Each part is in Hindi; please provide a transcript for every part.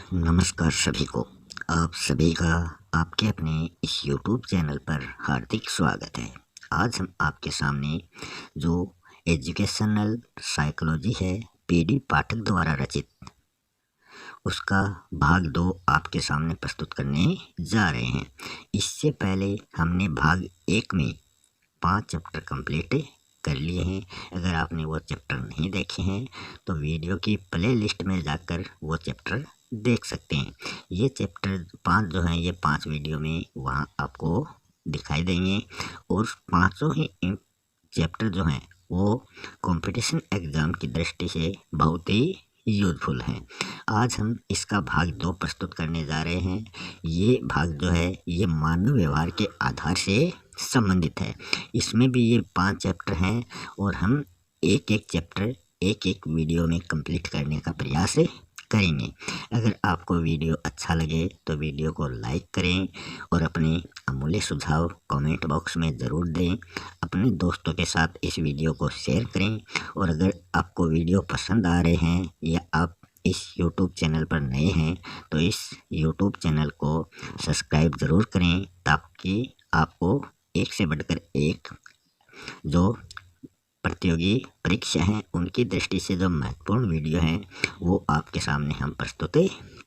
नमस्कार सभी को। आप सभी का आपके अपने इस YouTube चैनल पर हार्दिक स्वागत है। आज हम आपके सामने जो एजुकेशनल साइकोलॉजी है पीडी पाठक द्वारा रचित, उसका भाग 2 आपके सामने प्रस्तुत करने जा रहे हैं। इससे पहले हमने भाग 1 में 5 चैप्टर कंप्लीट कर लिए हैं। अगर आपने वो चैप्टर नहीं देखे हैं तो वीडियो की प्ले लिस्ट में जाकर वो चैप्टर देख सकते हैं। ये चैप्टर 5 जो हैं ये 5 वीडियो में वहाँ आपको दिखाई देंगे और पाँचों ही चैप्टर जो हैं वो कंपटीशन एग्ज़ाम की दृष्टि से बहुत ही यूजफुल हैं। आज हम इसका भाग 2 प्रस्तुत करने जा रहे हैं। ये भाग जो है ये मानव व्यवहार के आधार से संबंधित है। इसमें भी ये 5 चैप्टर हैं और हम एक एक चैप्टर एक एक वीडियो में कंप्लीट करने का प्रयास करेंगे। अगर आपको वीडियो अच्छा लगे तो वीडियो को लाइक करें और अपने अमूल्य सुझाव कमेंट बॉक्स में ज़रूर दें। अपने दोस्तों के साथ इस वीडियो को शेयर करें और अगर आपको वीडियो पसंद आ रहे हैं या आप इस YouTube चैनल पर नए हैं तो इस YouTube चैनल को सब्सक्राइब ज़रूर करें ताकि आपको एक से बढ़कर एक जो प्रतियोगी परीक्षा हैं उनकी दृष्टि से जो महत्वपूर्ण वीडियो हैं वो आपके सामने हम प्रस्तुत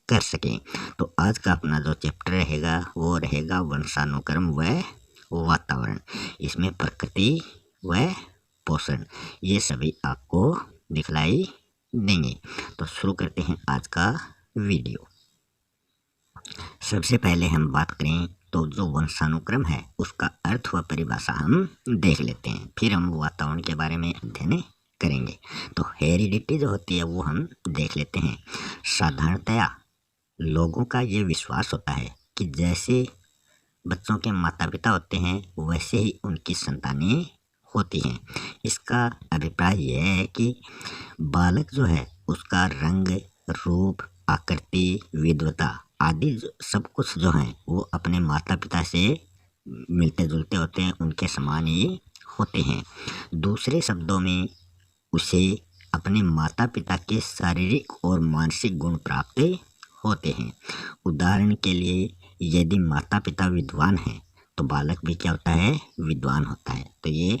कर सकें। तो आज का अपना जो चैप्टर रहेगा वो रहेगा वंशानुक्रम व वातावरण। इसमें प्रकृति व पोषण ये सभी आपको दिखलाई देंगे। तो शुरू करते हैं आज का वीडियो। सबसे पहले हम बात करें तो जो वंशानुक्रम है उसका अर्थ व परिभाषा हम देख लेते हैं, फिर हम वातावरण के बारे में अध्ययन करेंगे। तो हेरिडिटी जो होती है वो हम देख लेते हैं। साधारणतया लोगों का ये विश्वास होता है कि जैसे बच्चों के माता पिता होते हैं वैसे ही उनकी संतानें होती हैं। इसका अभिप्राय यह है कि बालक जो है उसका रंग, रूप, आकृति, विद्वता आदि सब कुछ जो हैं वो अपने माता पिता से मिलते जुलते होते हैं, उनके समान ही होते हैं। दूसरे शब्दों में उसे अपने माता पिता के शारीरिक और मानसिक गुण प्राप्त होते हैं। उदाहरण के लिए यदि माता पिता विद्वान हैं तो बालक भी क्या होता है, विद्वान होता है। तो ये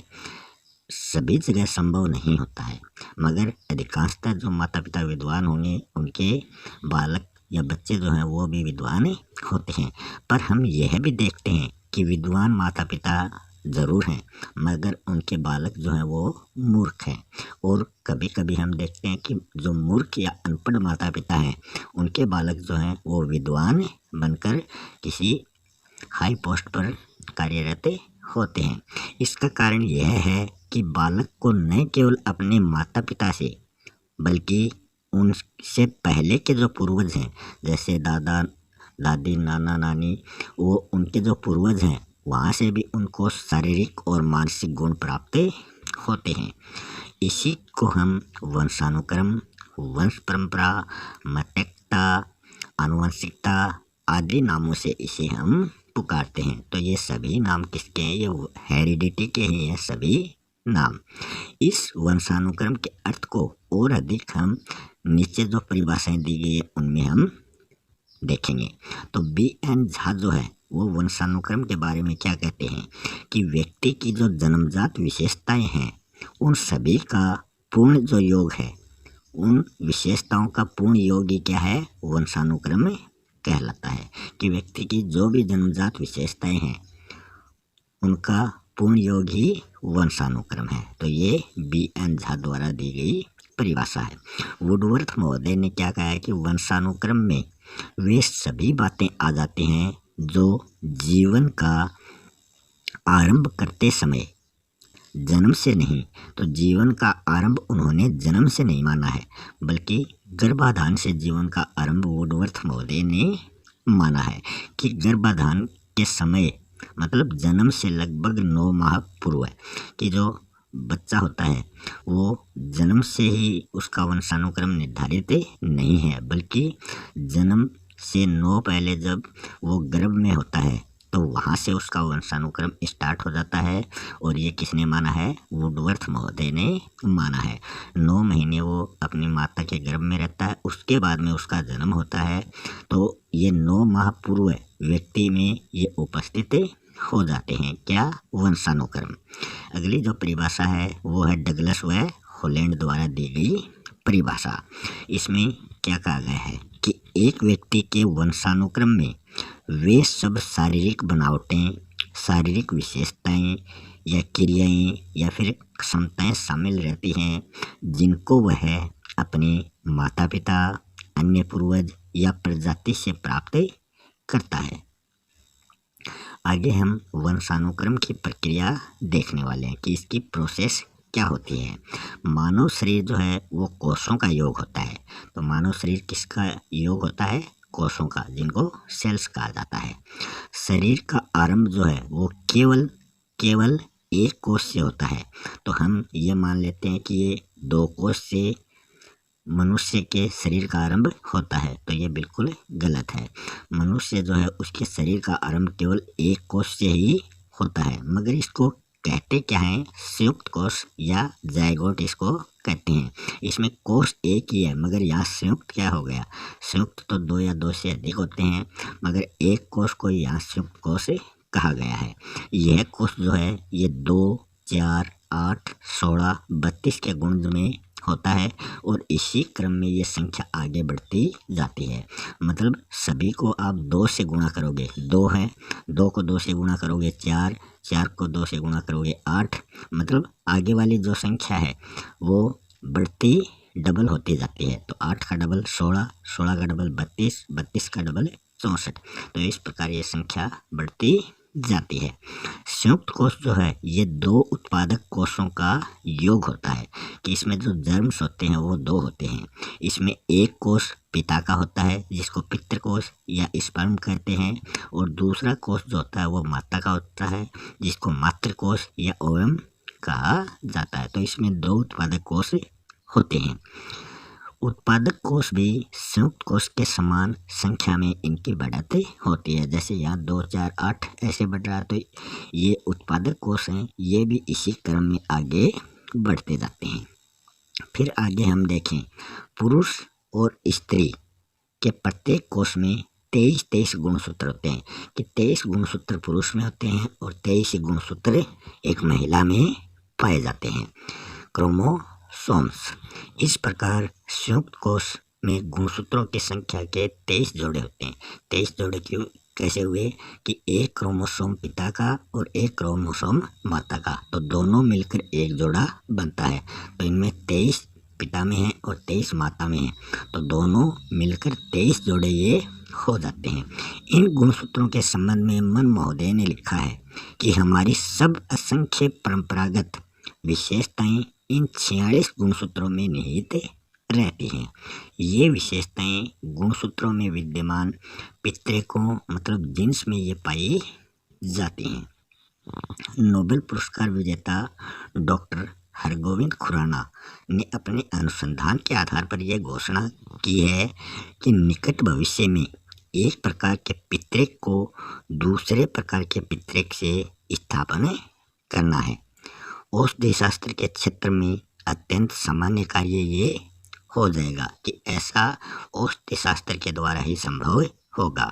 सभी जगह संभव नहीं होता है, मगर अधिकांशतः जो माता पिता विद्वान होंगे उनके बालक या बच्चे जो हैं वो भी विद्वान होते हैं। पर हम यह भी देखते हैं कि विद्वान माता पिता ज़रूर हैं मगर उनके बालक जो हैं वो मूर्ख हैं। और कभी कभी हम देखते हैं कि जो मूर्ख या अनपढ़ माता पिता हैं उनके बालक जो हैं वो विद्वान बनकर किसी हाई पोस्ट पर कार्यरत होते हैं। इसका कारण यह है कि बालक को न केवल अपने माता पिता से बल्कि उनसे पहले के जो पूर्वज हैं जैसे दादा दादी, नाना नानी, वो उनके जो पूर्वज हैं वहाँ से भी उनको शारीरिक और मानसिक गुण प्राप्त होते हैं। इसी को हम वंशानुक्रम, वंश परंपरा, मतकता, आनुवंशिकता आदि नामों से इसे हम पुकारते हैं। तो ये सभी नाम किसके हैं, ये हेरिडिटी के ही हैं सभी नाम। इस वंशानुक्रम के अर्थ को और अधिक हम नीचे जो परिभाषाएं दी गई है उनमें हम देखेंगे। तो B.N. झा जो है वो वंशानुक्रम के बारे में क्या कहते हैं कि व्यक्ति की जो जन्मजात विशेषताएं हैं उन सभी का पूर्ण जो योग है, उन विशेषताओं का पूर्ण योग ही क्या है, वंशानुक्रम कहलाता है। कि व्यक्ति की जो भी जन्मजात विशेषताएं हैं उनका पूर्ण योग ही वंशानुक्रम है। तो ये B.N. झा द्वारा दी गई परिभाषा है। वुडवर्थ महोदय ने क्या कहा है कि वंशानुक्रम में वे सभी बातें आ जाते हैं जो जीवन का आरंभ करते समय, जन्म से नहीं, तो जीवन का आरंभ उन्होंने जन्म से नहीं माना है बल्कि गर्भाधान से जीवन का आरंभ वुडवर्थ महोदय ने माना है। कि गर्भाधान के समय मतलब जन्म से लगभग 9 माह पूर्व कि जो बच्चा होता है वो जन्म से ही उसका वंशानुक्रम निर्धारित नहीं है बल्कि जन्म से 9 पहले जब वो गर्भ में होता है तो वहाँ से उसका वंशानुक्रम स्टार्ट हो जाता है। और ये किसने माना है? वुडवर्थ महोदय ने माना है। 9 महीने वो अपनी माता के गर्भ में रहता है, उसके बाद में उसका जन्म होता है। तो ये 9 माह पूर्व व्यक्ति में ये उपस्थित हो जाते हैं। क्या? वंशानुक्रम। अगली जो परिभाषा है वो है डगलस व हॉलैंड द्वारा दी गई परिभाषा। इसमें क्या कहा गया है कि एक व्यक्ति के वंशानुक्रम में वे सब शारीरिक बनावटें, शारीरिक विशेषताएं या क्रियाएं या फिर क्षमताएं शामिल रहती हैं जिनको वह अपने माता पिता, अन्य पूर्वज या प्रजाति से प्राप्त करता है। आगे हम वंशानुक्रम की प्रक्रिया देखने वाले हैं कि इसकी प्रोसेस क्या होती है। मानव शरीर जो है वो कोषों का योग होता है। तो मानव शरीर किसका योग होता है? कोषों का, जिनको सेल्स कहा जाता है। शरीर का आरंभ जो है वो केवल एक कोष से होता है। तो हम ये मान लेते हैं कि ये 2 कोष से मनुष्य के शरीर का आरंभ होता है, तो ये बिल्कुल गलत है। मनुष्य जो है उसके शरीर का आरंभ केवल एक कोष से ही होता है। मगर इसको कहते क्या हैं? संयुक्त कोष या जायगोट इसको कहते हैं। इसमें कोष एक ही है, मगर यहाँ संयुक्त क्या हो गया? संयुक्त तो 2 या 2 से अधिक होते हैं, मगर एक कोष को यहाँ संयुक्त कोष कहा गया है। यह कोष जो है ये 2, 4, 8, 16, 32 के गुणज में होता है और इसी क्रम में ये संख्या आगे बढ़ती जाती है। मतलब सभी को आप 2 से गुणा करोगे, 2 है, 2 को 2 से गुणा करोगे 4, 4 को 2 से गुणा करोगे 8। मतलब आगे वाली जो संख्या है वो बढ़ती डबल होती जाती है। तो 8 का डबल 16, 16 का डबल 32, 32 का डबल 64। तो इस प्रकार ये संख्या बढ़ती जाती है। संयुक्त कोष जो है ये 2 उत्पादक कोषों का योग होता है कि इसमें जो जर्म्स होते हैं वो 2 होते हैं। इसमें एक कोष पिता का होता है जिसको पितृकोष या स्पर्म कहते हैं, और दूसरा कोष जो होता है वो माता का होता है जिसको मातृकोष या ओवम कहा जाता है। तो इसमें 2 उत्पादक कोष होते हैं। उत्पादक कोष भी संयुक्त कोष के समान संख्या में इनकी बढ़त होती है। जैसे यहाँ 2, 4, 8 ऐसे बढ़ रहा है, तो ये उत्पादक कोष हैं, ये भी इसी क्रम में आगे बढ़ते जाते हैं। फिर आगे हम देखें, पुरुष और स्त्री के प्रत्येक कोष में 23 गुणसूत्र होते हैं कि 23 गुणसूत्र पुरुष में होते हैं और 23 गुणसूत्र एक महिला में पाए जाते हैं, क्रोमोसोम्स। इस प्रकार संयुक्त कोष में गुणसूत्रों की संख्या के 23 जोड़े होते हैं। 23 जोड़े क्यों कैसे हुए कि एक क्रोमोसोम पिता का और एक क्रोमोसोम माता का, तो दोनों मिलकर एक जोड़ा बनता है। तो इनमें 23 पिता में है और 23 माता में है, तो दोनों मिलकर 23 जोड़े ये हो जाते हैं। इन गुणसूत्रों के संबंध में मन महोदय ने लिखा है कि हमारी सब असंख्य परंपरागत विशेषताएं इन 46 गुणसूत्रों में निहित रहती हैं। ये विशेषताएं गुणसूत्रों में विद्यमान पितृकों मतलब जीन्स में ये पाई जाती हैं। नोबेल पुरस्कार विजेता डॉक्टर हरगोविंद खुराना ने अपने अनुसंधान के आधार पर यह घोषणा की है कि निकट भविष्य में एक प्रकार के पितृक को दूसरे प्रकार के पितृक से स्थापना करना है। औषधि शास्त्र के क्षेत्र में अत्यंत सामान्य कार्य ये हो जाएगा कि ऐसा औषधि शास्त्र के द्वारा ही संभव होगा।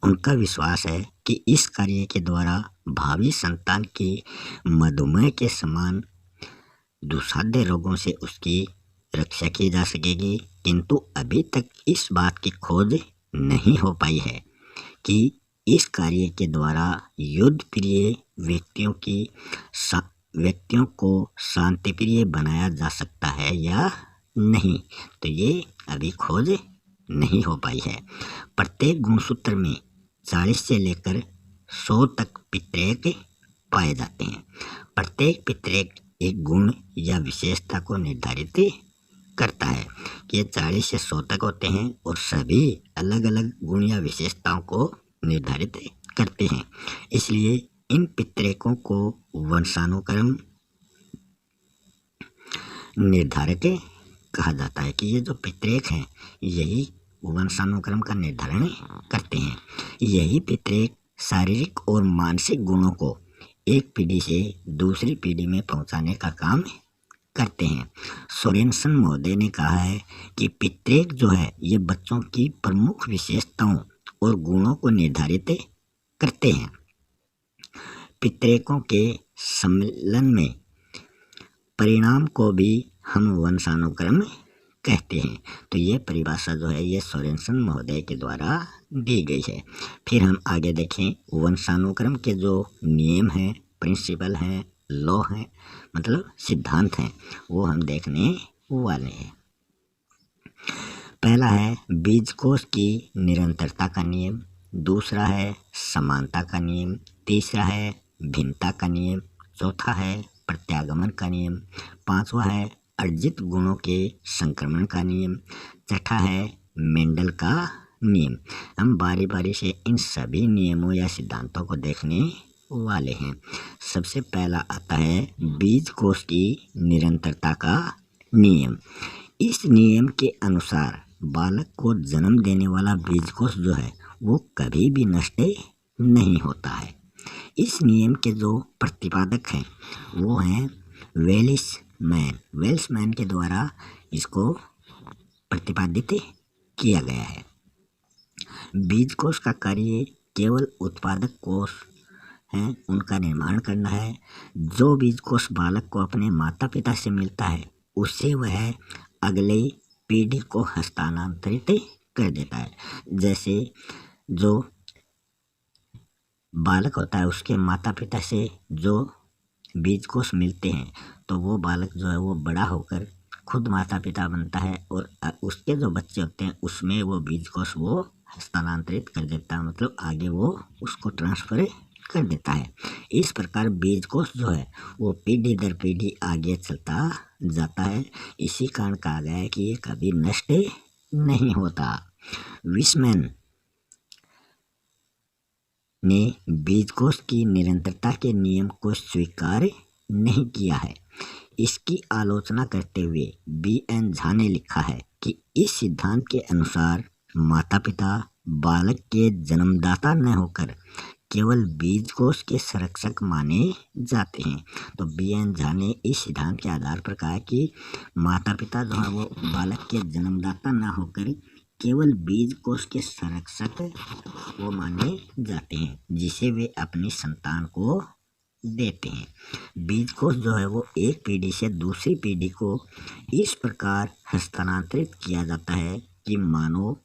उनका विश्वास है कि इस कार्य के द्वारा भावी संतान की मधुमेह के समान दुस्साध्य रोगों से उसकी रक्षा की जा सकेगी, किंतु अभी तक इस बात की खोज नहीं हो पाई है कि इस कार्य के द्वारा युद्ध प्रिय व्यक्तियों को शांति प्रिय बनाया जा सकता है या नहीं। तो ये अभी खोज नहीं हो पाई है। प्रत्येक गुणसूत्र में 40 से लेकर 100 तक पितृक पाए जाते हैं। प्रत्येक पितृक एक गुण या विशेषता को निर्धारित करता है कि ये 40 से 100 तक होते हैं और सभी अलग अलग गुण या विशेषताओं को निर्धारित करते हैं। इसलिए इन पितृकों को वंशानुक्रम निर्धारक कहा जाता है कि ये जो पितृक हैं यही वंशानुक्रम का निर्धारण करते हैं। यही पितृक शारीरिक और मानसिक गुणों को एक पीढ़ी से दूसरी पीढ़ी में पहुंचाने का काम करते हैं। सोरेनसन महोदय ने कहा है कि पितृक जो है ये बच्चों की प्रमुख विशेषताओं और गुणों को निर्धारित करते हैं। पितृकों के सम्मेलन में परिणाम को भी हम वंशानुक्रम कहते हैं। तो ये परिभाषा जो है ये सोरेनसन महोदय के द्वारा दी गई है। फिर हम आगे देखें वंशानुक्रम के जो नियम हैं, प्रिंसिपल हैं, लॉ हैं, मतलब सिद्धांत हैं, वो हम देखने वाले हैं। पहला है बीजकोश की निरंतरता का नियम, दूसरा है समानता का नियम, तीसरा है भिन्नता का नियम, चौथा है प्रत्यागमन का नियम, पांचवा है अर्जित गुणों के संक्रमण का नियम, छठा है मेंडल का नियम। हम बारी बारी से इन सभी नियमों या सिद्धांतों को देखने वाले हैं। सबसे पहला आता है बीजकोश की निरंतरता का नियम। इस नियम के अनुसार बालक को जन्म देने वाला बीजकोश जो है वो कभी भी नष्ट नहीं होता है। इस नियम के जो प्रतिपादक हैं वो हैं वेल्समैन के द्वारा इसको प्रतिपादित किया गया है। बीजकोश का कार्य केवल उत्पादक कोश हैं उनका निर्माण करना है। जो बीजकोश बालक को अपने माता पिता से मिलता है उससे वह अगले पीढ़ी को हस्तांतरित कर देता है। जैसे जो बालक होता है उसके माता पिता से जो बीजकोश मिलते हैं तो वो बालक जो है वो बड़ा होकर खुद माता पिता बनता है और उसके जो बच्चे होते हैं उसमें वो बीजकोश वो हस्तांतरित कर देता है, मतलब आगे वो उसको ट्रांसफर कर देता है। इस प्रकार बीजकोश जो है वो पीढ़ी दर पीढ़ी आगे चलता जाता है। इसी कारण कहा गया है कि ये कभी नष्ट नहीं होता। विस्मैन ने बीजकोश की निरंतरता के नियम को स्वीकार नहीं किया है। इसकी आलोचना करते हुए B.N. झा ने लिखा है कि इस सिद्धांत के अनुसार माता पिता बालक के जन्मदाता न होकर केवल बीजकोश के संरक्षक माने जाते हैं। तो B.N. झा ने इस सिद्धांत के आधार पर कहा कि माता पिता जो है वो बालक के जन्मदाता न होकर केवल बीजकोश के संरक्षक वो माने जाते हैं जिसे वे अपनी संतान को देते हैं। बीजकोश जो है वो एक पीढ़ी से दूसरी पीढ़ी को इस प्रकार हस्तांतरित किया जाता है कि मानो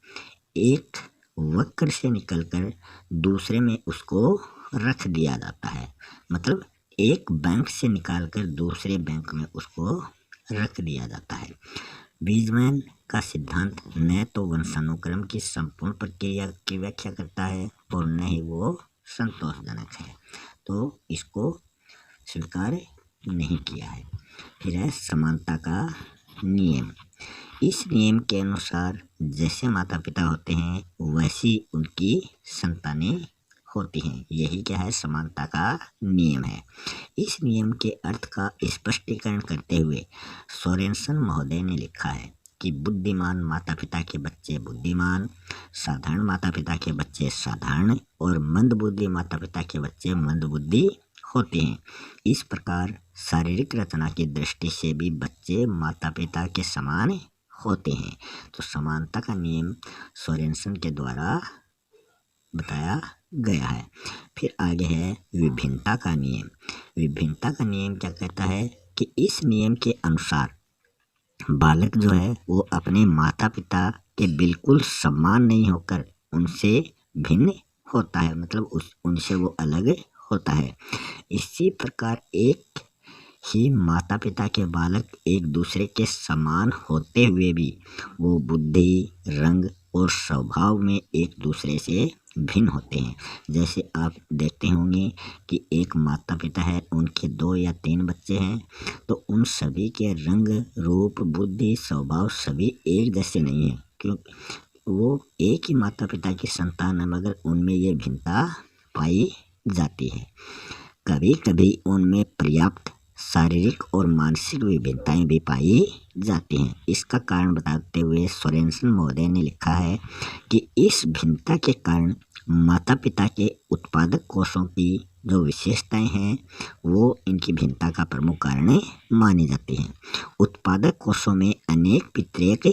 एक वक्र से निकलकर दूसरे में उसको रख दिया जाता है, मतलब एक बैंक से निकालकर दूसरे बैंक में उसको रख दिया जाता है। बीजमैन का सिद्धांत न तो वंशानुक्रम की संपूर्ण प्रक्रिया की व्याख्या करता है और न ही वो संतोषजनक है, तो इसको स्वीकार नहीं किया है। फिर है समानता का नियम। इस नियम के अनुसार जैसे माता पिता होते हैं वैसी उनकी संतानें होती हैं। यही क्या है, समानता का नियम है। इस नियम के अर्थ का स्पष्टीकरण करते हुए सोरेनसन महोदय ने लिखा है कि बुद्धिमान माता पिता के बच्चे बुद्धिमान, साधारण माता पिता के बच्चे साधारण और मंदबुद्धि माता पिता के बच्चे मंदबुद्धि होते हैं। इस प्रकार शारीरिक रचना की दृष्टि से भी बच्चे माता पिता के समान होते हैं। तो समानता का नियम सोरेनसन के द्वारा बताया गया है। फिर आगे है विभिन्नता का नियम। विभिन्नता का नियम क्या कहता है कि इस नियम के अनुसार बालक जो है वो अपने माता पिता के बिल्कुल समान नहीं होकर उनसे भिन्न होता है, मतलब उनसे वो अलग होता है। इसी प्रकार एक ही माता पिता के बालक एक दूसरे के समान होते हुए भी वो बुद्धि, रंग और स्वभाव में एक दूसरे से भिन्न होते हैं। जैसे आप देखते होंगे कि एक माता पिता है, उनके 2 या 3 बच्चे हैं, तो उन सभी के रंग, रूप, बुद्धि, स्वभाव सभी एक जैसे नहीं हैं, क्योंकि वो एक ही माता पिता की संतान है, मगर उनमें ये भिन्नता पाई जाती है। कभी कभी उनमें पर्याप्त शारीरिक और मानसिक विभिन्नताएं भी पाई जाती हैं। इसका कारण बताते हुए सोरेनसन महोदय ने लिखा है कि इस भिन्नता के कारण माता पिता के उत्पादक कोषों की जो विशेषताएं हैं वो इनकी भिन्नता का प्रमुख कारण मानी जाती हैं। उत्पादक कोषों में अनेक पितृक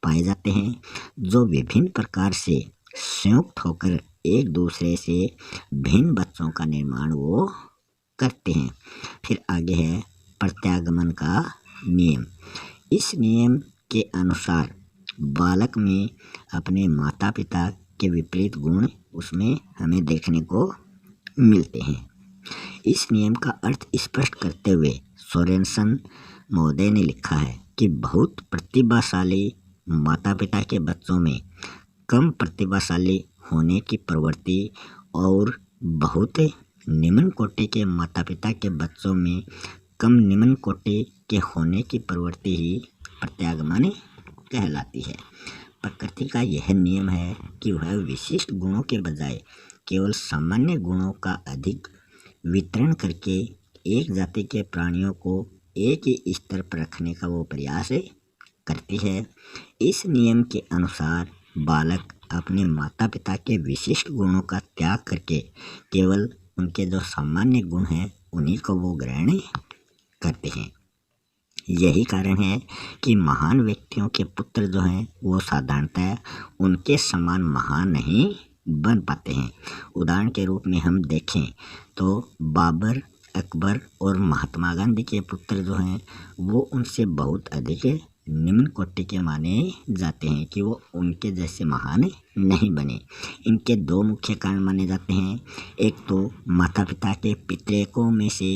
पाए जाते हैं जो विभिन्न प्रकार से संयुक्त होकर एक दूसरे से भिन्न बच्चों का निर्माण वो करते हैं। फिर आगे है प्रत्यागमन का नियम। इस नियम के अनुसार बालक में अपने माता पिता के विपरीत गुण उसमें हमें देखने को मिलते हैं। इस नियम का अर्थ स्पष्ट करते हुए सोरेनसन महोदय ने लिखा है कि बहुत प्रतिभाशाली माता पिता के बच्चों में कम प्रतिभाशाली होने की प्रवृत्ति और बहुत निम्न कोटि के माता पिता के बच्चों में कम निम्न कोटि के होने की प्रवृत्ति ही प्रत्यागमन कहलाती है। प्रकृति का यह नियम है कि वह विशिष्ट गुणों के बजाय केवल सामान्य गुणों का अधिक वितरण करके एक जाति के प्राणियों को एक ही स्तर पर रखने का वो प्रयास करती है। इस नियम के अनुसार बालक अपने माता पिता के विशिष्ट गुणों का त्याग करके केवल उनके जो सामान्य गुण हैं उन्हीं को वो ग्रहण करते हैं। यही कारण है कि महान व्यक्तियों के पुत्र जो हैं वो साधारणतः उनके समान महान नहीं बन पाते हैं। उदाहरण के रूप में हम देखें तो बाबर, अकबर और महात्मा गांधी के पुत्र जो हैं वो उनसे बहुत अधिक निम्न कोटि के माने जाते हैं कि वो उनके जैसे महान नहीं बने। इनके दो मुख्य कारण माने जाते हैं। एक तो माता पिता के पितृकों में से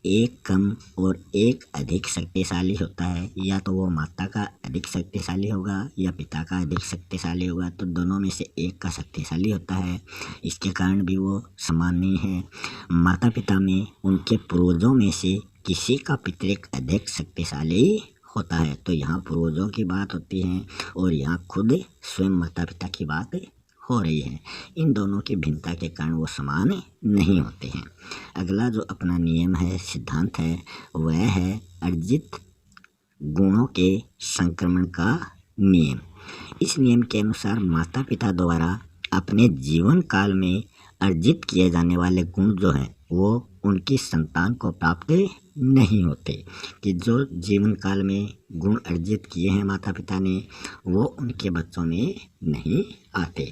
एक कम और एक अधिक शक्तिशाली होता है, या तो वो माता का अधिक शक्तिशाली होगा या पिता का अधिक शक्तिशाली होगा, तो दोनों में से एक का शक्तिशाली होता है। इसके कारण भी वो समान नहीं है। माता पिता में उनके पूर्वजों में से किसी का पितृक अधिक शक्तिशाली होता है, तो यहाँ पूर्वजों की बात होती है और यहाँ खुद स्वयं माता पिता की बात हो रही है। इन दोनों की भिन्नता के कारण वो समान नहीं होते हैं। अगला जो अपना नियम है, सिद्धांत है, वह है अर्जित गुणों के संक्रमण का नियम। इस नियम के अनुसार माता पिता द्वारा अपने जीवन काल में अर्जित किए जाने वाले गुण जो हैं वो उनकी संतान को प्राप्त नहीं होते, कि जो जीवन काल में गुण अर्जित किए हैं माता पिता ने वो उनके बच्चों में नहीं आते।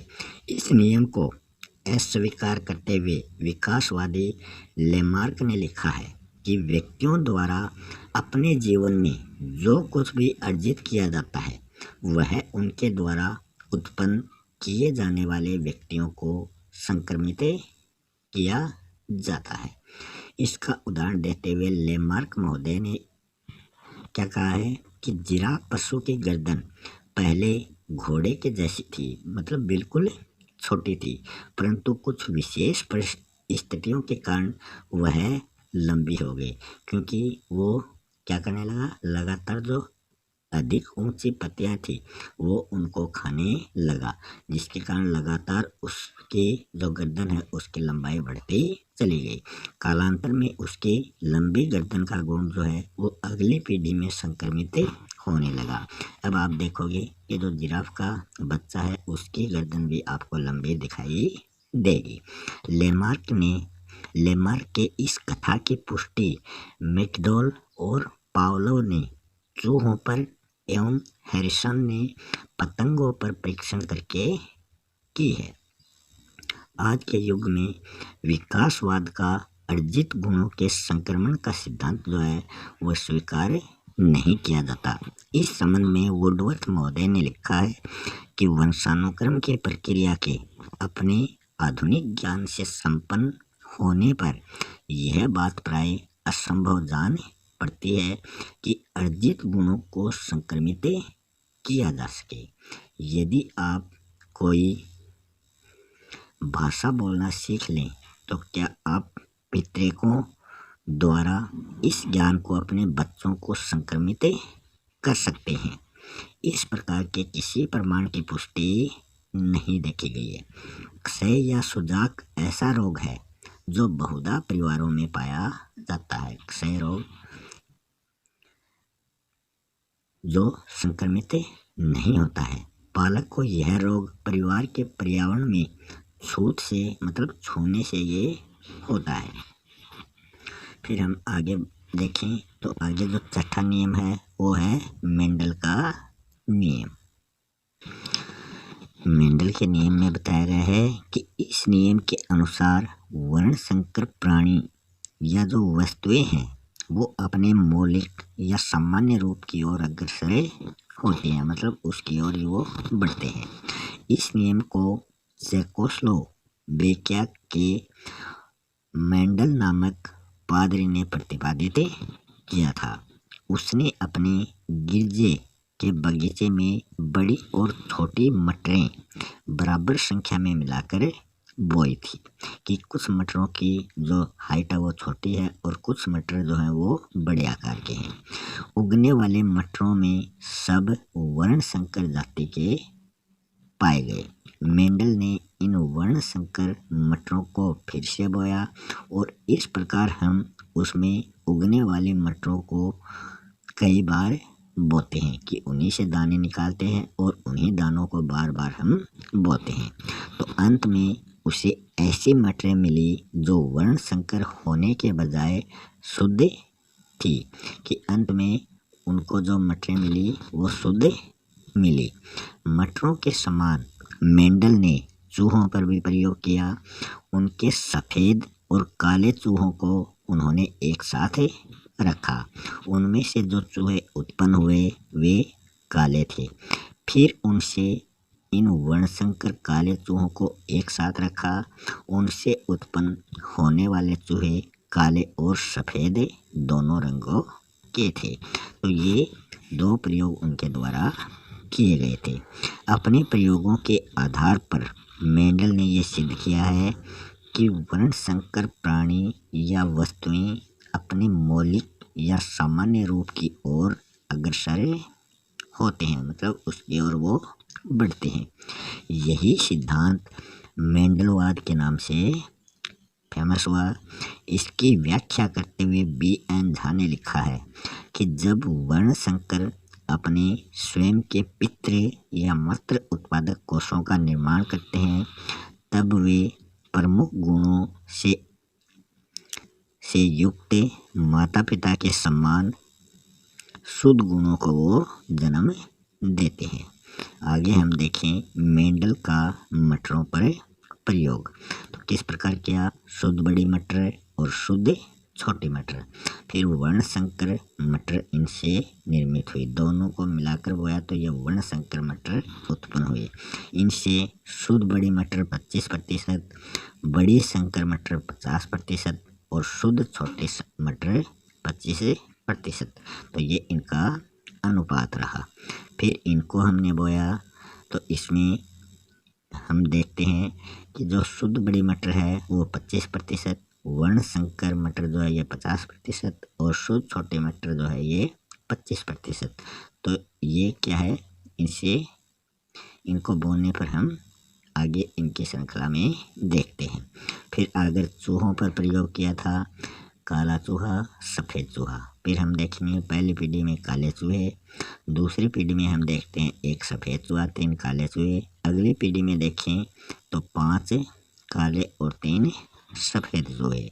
इस नियम को अस्वीकार करते हुए विकासवादी लेमार्क ने लिखा है कि व्यक्तियों द्वारा अपने जीवन में जो कुछ भी अर्जित किया जाता है वह उनके द्वारा उत्पन्न किए जाने वाले व्यक्तियों को संक्रमित किया जाता है। इसका उदाहरण देते हुए लेमार्क महोदय ने क्या कहा है कि जिराफ पशु की गर्दन पहले घोड़े के जैसी थी, मतलब बिल्कुल छोटी थी, परंतु कुछ विशेष परिस्थितियों के कारण वह लंबी हो गई, क्योंकि वो क्या करने लगा, लगातार जो अधिक ऊंची पत्तियां थी वो उनको खाने लगा, जिसके कारण लगातार उसकी जो गर्दन है उसकी लंबाई बढ़ती चली गई। कालांतर में उसकी लंबी गर्दन का गुण जो है वो अगली पीढ़ी में संक्रमित होने लगा। अब आप देखोगे कि जो जिराफ का बच्चा है उसकी गर्दन भी आपको लंबी दिखाई देगी। लेमार्क के इस कथा की पुष्टि मैकडॉल और पावलोव ने चूहों पर एवं हैरिसन ने पतंगों पर परीक्षण करके की है। आज के युग में विकासवाद का अर्जित गुणों के संक्रमण का सिद्धांत जो है वो स्वीकार नहीं किया जाता। इस संबंध में वुडवर्थ महोदय ने लिखा है कि वंशानुक्रम की प्रक्रिया के अपने आधुनिक ज्ञान से संपन्न होने पर यह बात प्राय असंभव जान पड़ती है कि अर्जित गुणों को संक्रमित किया जा सके। यदि आप कोई भाषा बोलना सीख लें तो क्या आप पितृकों द्वारा इस ज्ञान को अपने बच्चों को संक्रमित कर सकते हैं? इस प्रकार के किसी प्रमाण की पुष्टि नहीं देखी गई है। क्षय या सुजाक ऐसा रोग है जो बहुधा परिवारों में पाया जाता है। क्षय रोग जो संक्रमित नहीं होता है। बालक को यह रोग परिवार के पर्यावरण में छूत से मतलब छूने से ये होता है। फिर हम आगे देखें तो आगे जो छठा नियम है वो है मेंडल का नियम। मेंडल के नियम में बताया गया है कि इस नियम के अनुसार वर्ण संकर प्राणी या जो वस्तुएं हैं वो अपने मौलिक या सामान्य रूप की ओर अग्रसर होती हैं, मतलब उसकी ओर ही वो बढ़ते हैं। इस नियम को चेकोस्लोवेकिया के मेंडल नामक पादरी ने प्रतिपादित किया था। उसने अपने गिरजे के बगीचे में बड़ी और छोटी मटरें बराबर संख्या में मिलाकर बोई थी कि कुछ मटरों की जो हाइट है वो छोटी है और कुछ मटर जो है वो बड़े आकार के हैं। उगने वाले मटरों में सब वर्ण संकर जाति के पाए गए। मेंडल ने इन वर्ण संकर मटरों को फिर से बोया और इस प्रकार हम उसमें उगने वाले मटरों को कई बार बोते हैं कि उन्हीं से दाने निकालते हैं और उन्हीं दानों को बार बार हम बोते हैं। तो अंत में उसे ऐसी मटरें मिली जो वर्ण संकर होने के बजाय शुद्ध थी कि अंत में उनको जो मटरें मिली वो शुद्ध मिली। मटरों के समान मेंडल ने चूहों पर भी प्रयोग किया। उनके सफ़ेद और काले चूहों को उन्होंने एक साथ रखा। उनमें से जो चूहे उत्पन्न हुए वे काले थे। फिर उनसे इन वर्णसंकर काले चूहों को एक साथ रखा। उनसे उत्पन्न होने वाले चूहे काले और सफ़ेद दोनों रंगों के थे। तो ये दो प्रयोग उनके द्वारा किए गए थे। अपने प्रयोगों के आधार पर मेंडल ने यह सिद्ध किया है कि वर्ण संकर प्राणी या वस्तुएं अपने मौलिक या सामान्य रूप की ओर अग्रसर होते हैं, मतलब उसकी ओर वो बढ़ते हैं। यही सिद्धांत मेंडलवाद के नाम से फेमस हुआ। इसकी व्याख्या करते हुए B.N. झा ने लिखा है कि जब वर्ण संकर अपने स्वयं के पितृ या मातृ उत्पादक कोषों का निर्माण करते हैं तब वे प्रमुख गुणों से युक्त माता पिता के समान शुद्ध गुणों को वो जन्म देते हैं। आगे हम देखें मेंडल का मटरों पर प्रयोग। तो किस प्रकार किया? शुद्ध बड़ी मटर और शुद्ध छोटी मटर। फिर वर्ण संकर मटर इनसे निर्मित हुई। दोनों को मिलाकर बोया तो यह वर्ण संकर मटर उत्पन्न हुए। इनसे शुद्ध बड़ी मटर 25%, बड़ी संकर मटर 50% और शुद्ध छोटे मटर 25%। तो ये इनका अनुपात रहा। फिर इनको हमने बोया तो इसमें हम देखते हैं कि जो शुद्ध बड़ी मटर है वो 25%, वर्ण संकर मटर जो है ये 50% और शुद्ध छोटे मटर जो है ये 25%। तो ये क्या है, इनको बोने पर हम आगे इनकी श्रृंखला में देखते हैं। फिर अगर चूहों पर प्रयोग किया था, काला चूहा, सफ़ेद चूहा। फिर हम देखेंगे पहली पीढ़ी में काले चूहे, दूसरी पीढ़ी में हम देखते हैं 1 सफ़ेद चूहा, 3 काले चूहे। अगली पीढ़ी में देखें तो 5 काले और 3 सफ़ेद चूहे।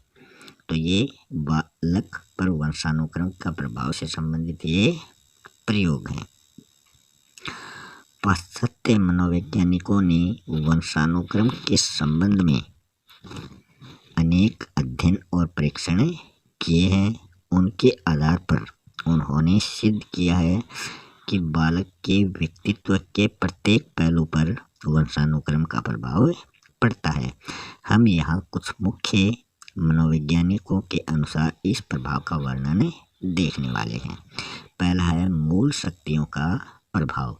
तो ये बालक पर वंशानुक्रम का प्रभाव से संबंधित ये प्रयोग हैं। पाश्चात्य मनोवैज्ञानिकों ने वंशानुक्रम के संबंध में अनेक अध्ययन और परीक्षण किए हैं। उनके आधार पर उन्होंने सिद्ध किया है कि बालक के व्यक्तित्व के प्रत्येक पहलू पर वंशानुक्रम का प्रभाव पड़ता है। हम यहाँ कुछ मुख्य मनोवैज्ञानिकों के अनुसार इस प्रभाव का वर्णन देखने वाले हैं। पहला है मूल शक्तियों का प्रभाव।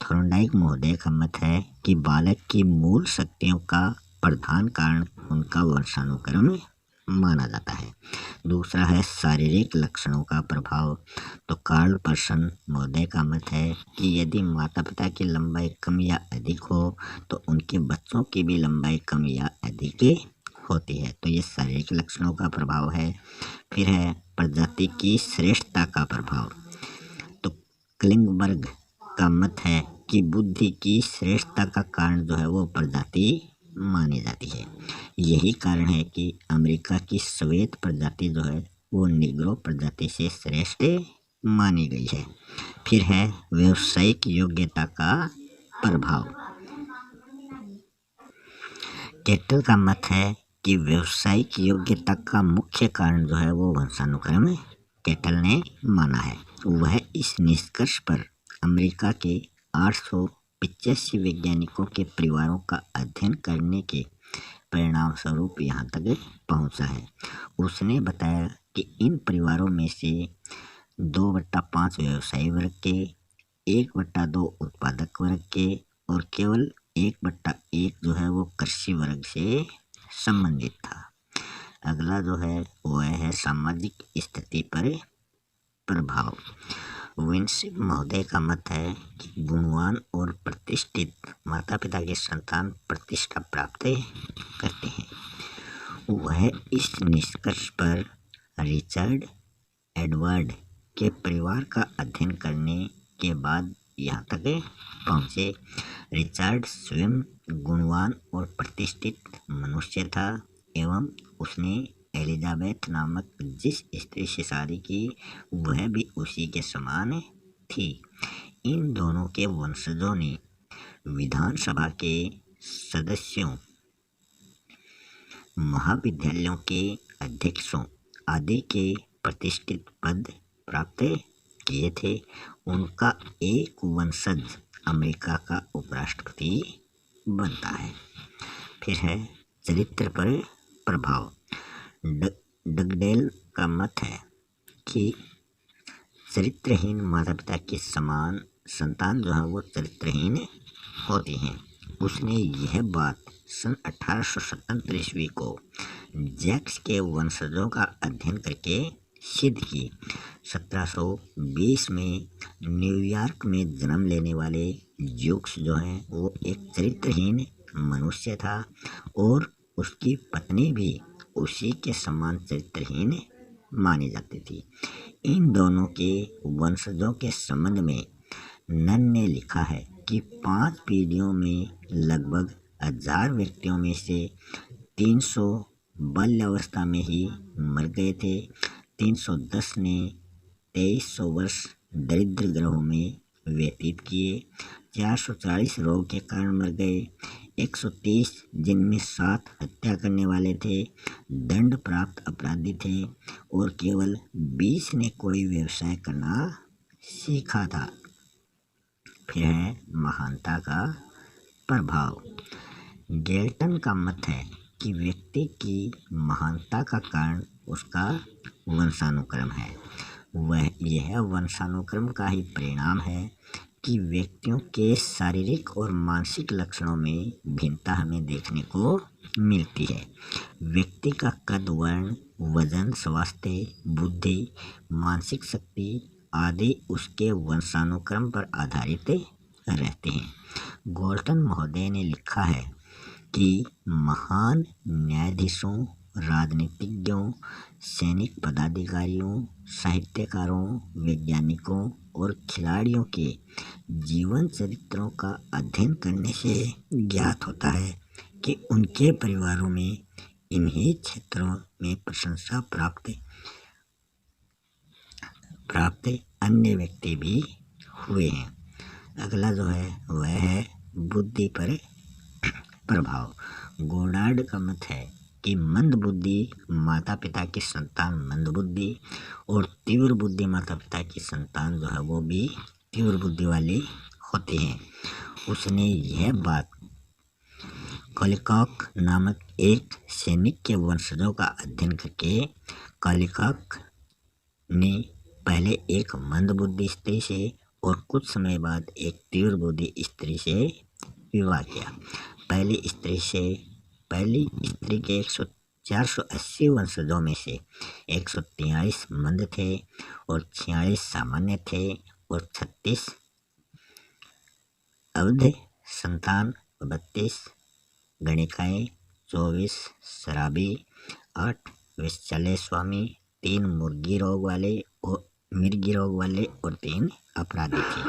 थॉर्नडाइक महोदय का मत है कि बालक की मूल शक्तियों का प्रधान कारण उनका वंशानुक्रम माना जाता है। दूसरा है शारीरिक लक्षणों का प्रभाव। तो कार्ल पर्सन महोदय का मत है कि यदि माता पिता की लंबाई कम या अधिक हो तो उनके बच्चों की भी लंबाई कम या अधिक होती है। तो ये शारीरिक लक्षणों का प्रभाव है। फिर है प्रजाति की श्रेष्ठता का प्रभाव। तो क्लिंगबर्ग का मत है कि बुद्धि की श्रेष्ठता का कारण जो है वो प्रजाति मानी जाती है। यही कारण है कि अमेरिका की श्वेत प्रजाति जो है वो निग्रो प्रजाति से श्रेष्ठ मानी गई है। फिर है व्यावसायिक योग्यता का प्रभाव। कैटल का मत है कि व्यावसायिक योग्यता का मुख्य कारण जो है वो वंशानुक्रम कैटल ने माना है। वह इस निष्कर्ष पर अमेरिका के 885 वैज्ञानिकों के परिवारों का अध्ययन करने के परिणाम स्वरूप यहाँ तक पहुँचा है। उसने बताया कि इन परिवारों में से 2/5 व्यवसायी वर्ग के, 1/2 उत्पादक वर्ग के और केवल 1/1 जो है वो कृषि वर्ग से संबंधित था। अगला जो है वह है सामाजिक स्थिति पर प्रभाव। विंसिक महोदय का मत है कि गुणवान और प्रतिष्ठित माता पिता के संतान प्रतिष्ठा प्राप्त करते हैं। वह इस निष्कर्ष पर रिचर्ड एडवर्ड के परिवार का अध्ययन करने के बाद यहाँ तक पहुँचे। रिचर्ड स्वयं गुणवान और प्रतिष्ठित मनुष्य था एवं उसने एलिजाबेथ नामक जिस स्त्री से शादी की वह भी उसी के समान थी। इन दोनों के वंशजों ने विधानसभा के सदस्यों, महाविद्यालयों के अध्यक्षों आदि के प्रतिष्ठित पद प्राप्त किए थे। उनका एक वंशज अमेरिका का उपराष्ट्रपति बनता है। फिर है चरित्र पर प्रभाव। डगडेल का मत है कि चरित्रहीन माता पिता के समान संतान जो है वो चरित्रहीन होती हैं। उसने यह बात सन 1877 ईस्वी को जैक्स के वंशजों का अध्ययन करके सिद्ध की। 1720 में न्यूयॉर्क में जन्म लेने वाले ज्यूक्स जो हैं वो एक चरित्रहीन मनुष्य था और उसकी पत्नी भी उसी के समान चरित्रहीन मानी जाती थी। इन दोनों के वंशजों के संबंध में नन ने लिखा है कि 5 पीढ़ियों में लगभग 1000 व्यक्तियों में से 300 बाल्यावस्था में ही मर गए थे। 310 ने 2300 वर्ष दरिद्र ग्रहों में व्यतीत किए। 440 रोग के कारण मर गए। 130 जिनमें 7 हत्या करने वाले थे, दंड प्राप्त अपराधी थे और केवल 20 ने कोई व्यवसाय करना सीखा था। फिर है महानता का प्रभाव। गेल्टन का मत है कि व्यक्ति की महानता का कारण उसका वंशानुक्रम है। यह वंशानुक्रम का ही परिणाम है कि व्यक्तियों के शारीरिक और मानसिक लक्षणों में भिन्नता हमें देखने को मिलती है। व्यक्ति का कद, वर्ण, वजन, स्वास्थ्य, बुद्धि, मानसिक शक्ति आदि उसके वंशानुक्रम पर आधारित रहते हैं। गोल्टन महोदय ने लिखा है कि महान न्यायाधीशों, राजनीतिज्ञों, सैनिक पदाधिकारियों, साहित्यकारों, वैज्ञानिकों और खिलाड़ियों के जीवन चरित्रों का अध्ययन करने से ज्ञात होता है कि उनके परिवारों में इन्हीं क्षेत्रों में प्रशंसा प्राप्त अन्य व्यक्ति भी हुए हैं। अगला जो है वह है बुद्धि पर प्रभाव। गोडार्ड का मत है कि मंद बुद्धि माता पिता की संतान मंद बुद्धि और तीव्र बुद्धि माता पिता की संतान जो है वो भी तीव्र बुद्धि वाली होती हैं। उसने यह बात कॉलिकॉक नामक एक सैनिक के वंशजों का अध्ययन करके कॉलिकॉक ने पहले एक मंद बुद्धि स्त्री से और कुछ समय बाद एक तीव्र बुद्धि स्त्री से विवाह किया। पहली स्त्री के 480 वंशजों में से 143 मंद थे और 46 सामान्य थे और 36 अवध संतान, 32 गणिकाएँ, 24 शराबी, 8 विश्चल्य स्वामी, 3 मिर्गी रोग वाले और 3 अपराधी थे।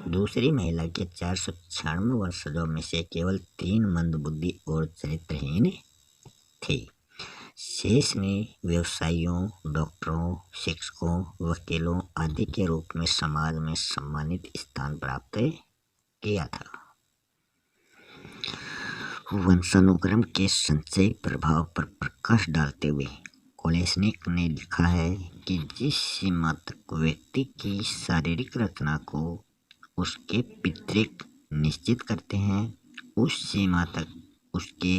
दूसरी महिला के 496 वंशजों में से केवल 3 मंदबुद्धि और चरित्रहीन थे। शेष ने व्यवसायियों, डॉक्टरों, शिक्षकों, वकीलों आदि के रूप में समाज में सम्मानित स्थान प्राप्त किया था। वंशानुक्रम के संचयी प्रभाव पर प्रकाश डालते हुए कोलेस्निक ने लिखा है कि जिस सीमा तक व्यक्ति की शारीरिक रचना को उसके पितृक निश्चित करते हैं, उस सीमा तक उसके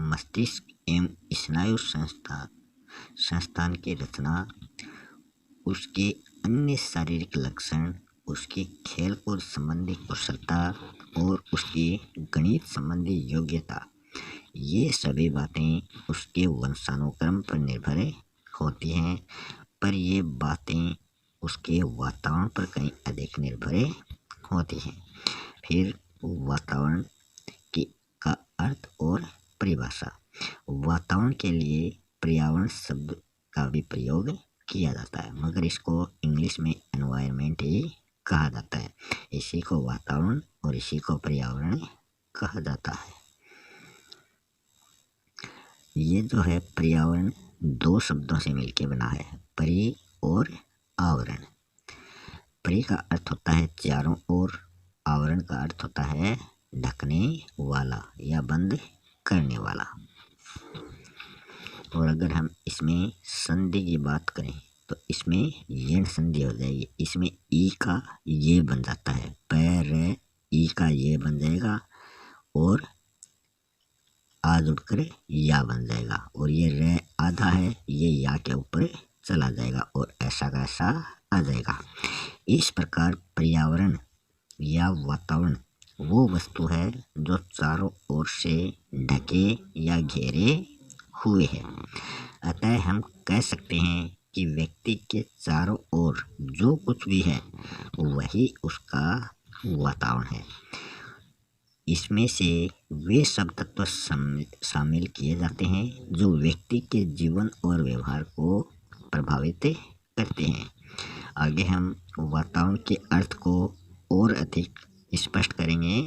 मस्तिष्क एवं स्नायु संस्थान की रचना, उसके अन्य शारीरिक लक्षण, उसकी खेलकूद संबंधी कुशलता और उसकी गणित संबंधी योग्यता, ये सभी बातें उसके वंशानुक्रम पर निर्भर होती हैं, पर ये बातें उसके वातावरण पर कहीं अधिक निर्भर होती हैं। फिर वातावरण का अर्थ और परिभाषा। वातावरण के लिए पर्यावरण शब्द का भी प्रयोग किया जाता है, मगर इसको इंग्लिश में एनवायरनमेंट ही कहा जाता है। इसी को वातावरण और इसी को पर्यावरण कहा जाता है। ये जो है पर्यावरण 2 शब्दों से मिलकर बना है, परि और आवरण। परि का अर्थ होता है चारों ओर, आवरण का अर्थ होता है ढकने वाला या बंद करने वाला। और अगर हम इसमें संधि की बात करें तो इसमें यण संधि हो जाएगी। इसमें ई का ये बन जाता है, पैर ई का ये बन जाएगा और आ जुड़कर या बन जाएगा, और ये रे आधा है, ये या के ऊपर चला जाएगा और ऐसा का ऐसा आ जाएगा। इस प्रकार पर्यावरण या वातावरण वो वस्तु है जो चारों ओर से ढके या घेरे हुए है। अतः हम कह सकते हैं कि व्यक्ति के चारों ओर जो कुछ भी है वही उसका वातावरण है। इसमें से वे सब तत्व शामिल किए जाते हैं जो व्यक्ति के जीवन और व्यवहार को प्रभावित करते हैं। आगे हम वातावरण के अर्थ को और अधिक स्पष्ट करेंगे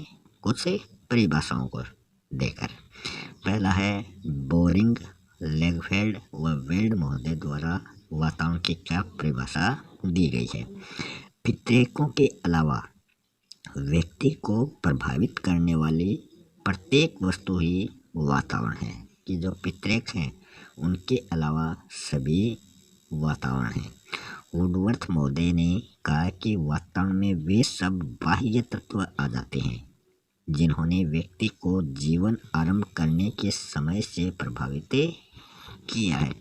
कुछ परिभाषाओं को देकर। पहला है बोरिंग, लेगफेल्ड व वेल्ड महोदय द्वारा वातावरण की क्या परिभाषा दी गई है। पितृकों के अलावा व्यक्ति को प्रभावित करने वाली प्रत्येक वस्तु ही वातावरण है, कि जो पितृक हैं उनके अलावा सभी वातावरण हैं। वुडवर्थ महोदय ने कहा कि वातावरण में वे सब बाह्य तत्व आ जाते हैं जिन्होंने व्यक्ति को जीवन आरंभ करने के समय से प्रभावित किया है।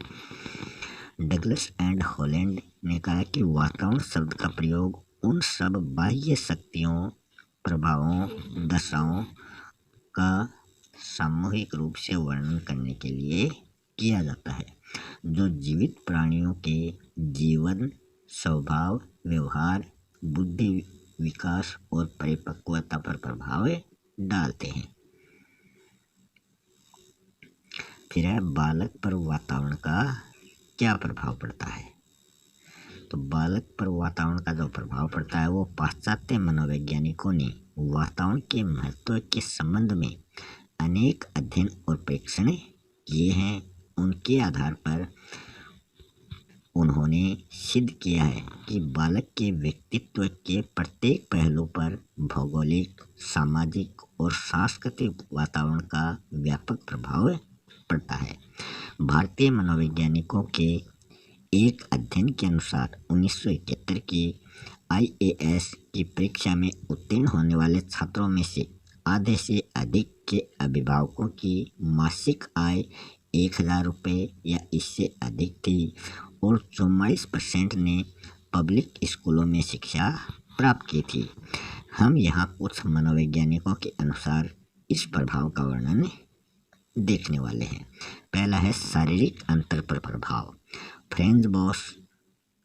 डगलस एंड हॉलैंड ने कहा कि वातावरण शब्द का प्रयोग उन सब बाह्य शक्तियों, प्रभावों, दशाओं का सामूहिक रूप से वर्णन करने के लिए किया जाता है जो जीवित प्राणियों के जीवन, स्वभाव, व्यवहार, बुद्धि विकास और परिपक्वता पर प्रभाव डालते हैं। फिर है बालक पर वातावरण का क्या प्रभाव पड़ता है। तो बालक पर वातावरण का जो प्रभाव पड़ता है वो पाश्चात्य मनोवैज्ञानिकों ने वातावरण के महत्व के संबंध में अनेक अध्ययन और परीक्षण किए हैं। उनके आधार पर उन्होंने सिद्ध किया है कि बालक के व्यक्तित्व के प्रत्येक पहलू पर भौगोलिक, सामाजिक और सांस्कृतिक वातावरण का व्यापक प्रभाव पड़ता है। भारतीय मनोवैज्ञानिकों के एक अध्ययन के अनुसार 1971 की IAS की परीक्षा में उत्तीर्ण होने वाले छात्रों में से आधे से अधिक के अभिभावकों की मासिक आय 1000 रुपये या इससे अधिक थी और 44% ने पब्लिक स्कूलों में शिक्षा प्राप्त की थी। हम यहाँ कुछ मनोवैज्ञानिकों के अनुसार इस प्रभाव का वर्णन देखने वाले हैं। पहला है शारीरिक अंतर पर प्रभाव। फ्रेंच बॉस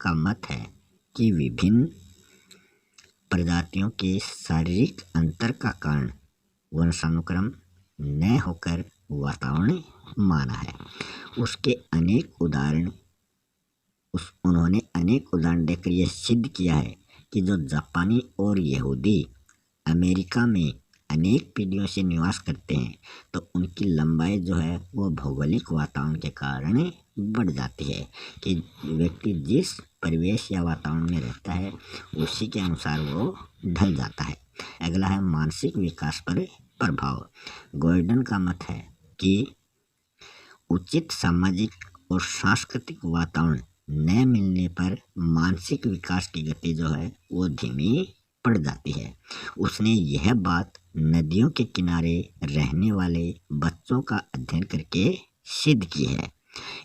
का मत है कि विभिन्न प्रजातियों के शारीरिक अंतर का कारण वंशानुक्रम न होकर वातावरण माना है। उन्होंने अनेक उदाहरण देकर यह सिद्ध किया है कि जो जापानी और यहूदी अमेरिका में अनेक पीढ़ियों से निवास करते हैं तो उनकी लंबाई जो है वो भौगोलिक वातावरण के कारण बढ़ जाती है कि व्यक्ति जिस परिवेश या वातावरण में रहता है उसी के अनुसार वो ढल जाता है। अगला है मानसिक विकास पर प्रभाव। गॉर्डन का मत है कि उचित सामाजिक और सांस्कृतिक वातावरण न मिलने पर मानसिक विकास की गति जो है वो धीमी पड़ जाती है। उसने यह बात नदियों के किनारे रहने वाले बच्चों का अध्ययन करके सिद्ध की है।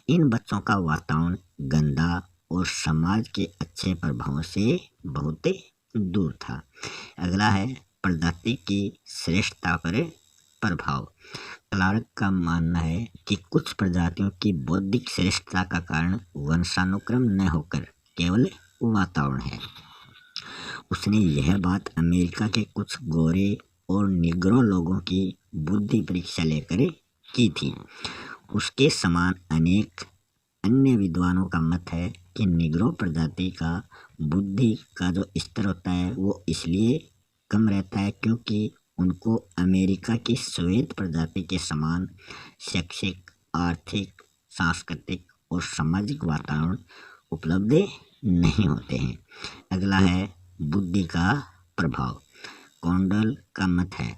इन बच्चों का वातावरण गंदा और समाज के अच्छे प्रभावों से बहुत दूर था। अगला है प्रजाति की श्रेष्ठता पर प्रभाव। क्लार्क का मानना है कि कुछ प्रजातियों की बौद्धिक श्रेष्ठता का कारण वंशानुक्रम न होकर केवल वातावरण है। उसने यह बात अमेरिका के कुछ गोरे और निग्रो लोगों की बुद्धि परीक्षा लेकर की थी। उसके समान अनेक अन्य विद्वानों का मत है कि निग्रो प्रजाति का बुद्धि का जो स्तर होता है वो इसलिए कम रहता है क्योंकि उनको अमेरिका की श्वेत प्रजाति के समान शैक्षिक, आर्थिक, सांस्कृतिक और सामाजिक वातावरण उपलब्ध नहीं होते हैं। अगला है बुद्धि का प्रभाव। कॉन्डल का मत है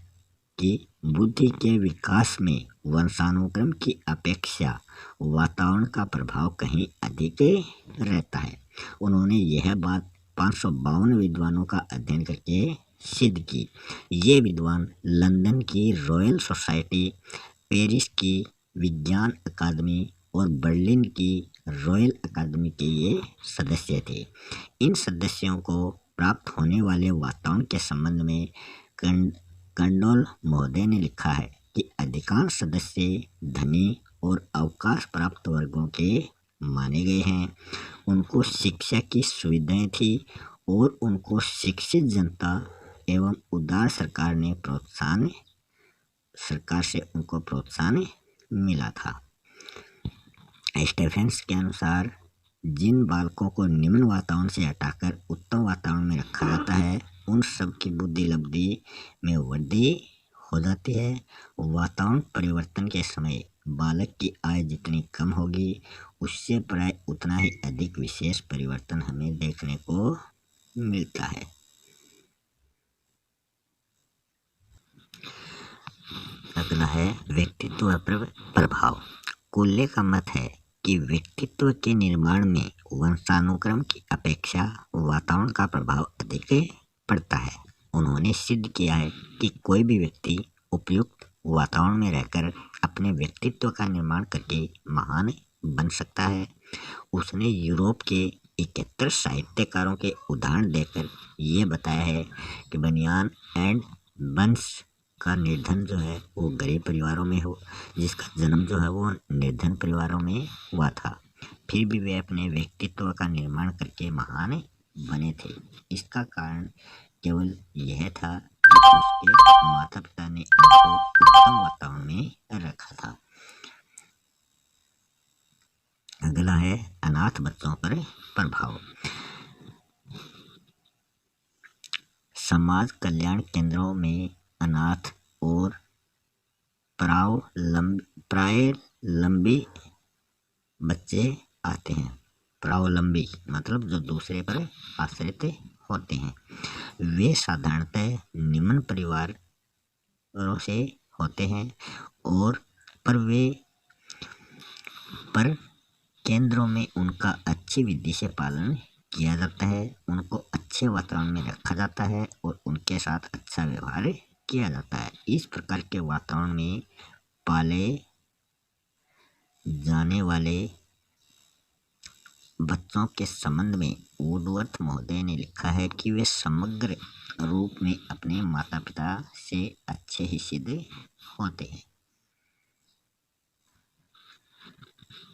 कि बुद्धि के विकास में वंशानुक्रम की अपेक्षा वातावरण का प्रभाव कहीं अधिक रहता है। उन्होंने यह बात 552 विद्वानों का अध्ययन करके सिद्ध की। ये विद्वान लंदन की रॉयल सोसाइटी, पेरिस की विज्ञान अकादमी और बर्लिन की रॉयल अकादमी के ये सदस्य थे। इन सदस्यों को प्राप्त होने वाले वातावरण के संबंध में कंडोल महोदय ने लिखा है कि अधिकांश सदस्य धनी और अवकाश प्राप्त वर्गों के माने गए हैं। उनको शिक्षा की सुविधाएं थी और उनको शिक्षित जनता एवं उदार सरकार से उनको प्रोत्साहन मिला था। स्टेफेंस के अनुसार जिन बालकों को निम्न वातावरण से हटाकर उत्तम वातावरण में रखा जाता है उन सब की बुद्धि लब्धि में वृद्धि हो जाती है। वातावरण परिवर्तन के समय बालक की आय जितनी कम होगी उससे प्राय उतना ही अधिक विशेष परिवर्तन हमें देखने को मिलता है। अगला है व्यक्तित्व पर प्रभाव। कुल्ले का मत है कि व्यक्तित्व के निर्माण में वंशानुक्रम की अपेक्षा वातावरण का प्रभाव अधिक पड़ता है। उन्होंने सिद्ध किया है कि कोई भी व्यक्ति उपयुक्त वातावरण में रहकर अपने व्यक्तित्व का निर्माण करके महान बन सकता है। उसने यूरोप के 71 साहित्यकारों के उदाहरण देकर ये बताया है कि बनियान एंड बंस का निर्धन जो है वो गरीब परिवारों में हो, जिसका जन्म जो है वो निर्धन परिवारों में हुआ था, फिर भी वे अपने व्यक्तित्व का निर्माण करके महान बने थे। इसका कारण केवल यह था कि उसके माता पिता ने उनको उत्तम वातावरण में रखा था। अगला है अनाथ बच्चों पर प्रभाव। समाज कल्याण केंद्रों में अनाथ और प्रावलंबी बच्चे आते हैं। प्रावलंबी मतलब जो दूसरे पर आश्रित होते हैं। वे साधारणतः निम्न परिवारों से होते हैं और पर केंद्रों में उनका अच्छी विधि से पालन किया जाता है। उनको अच्छे वातावरण में रखा जाता है और उनके साथ अच्छा व्यवहार किया जाता है। इस प्रकार के वातावरण में पाले जाने वाले बच्चों के संबंध में वुडवर्थ महोदय ने लिखा है कि वे समग्र रूप में अपने माता पिता से अच्छे ही सिद्ध होते हैं।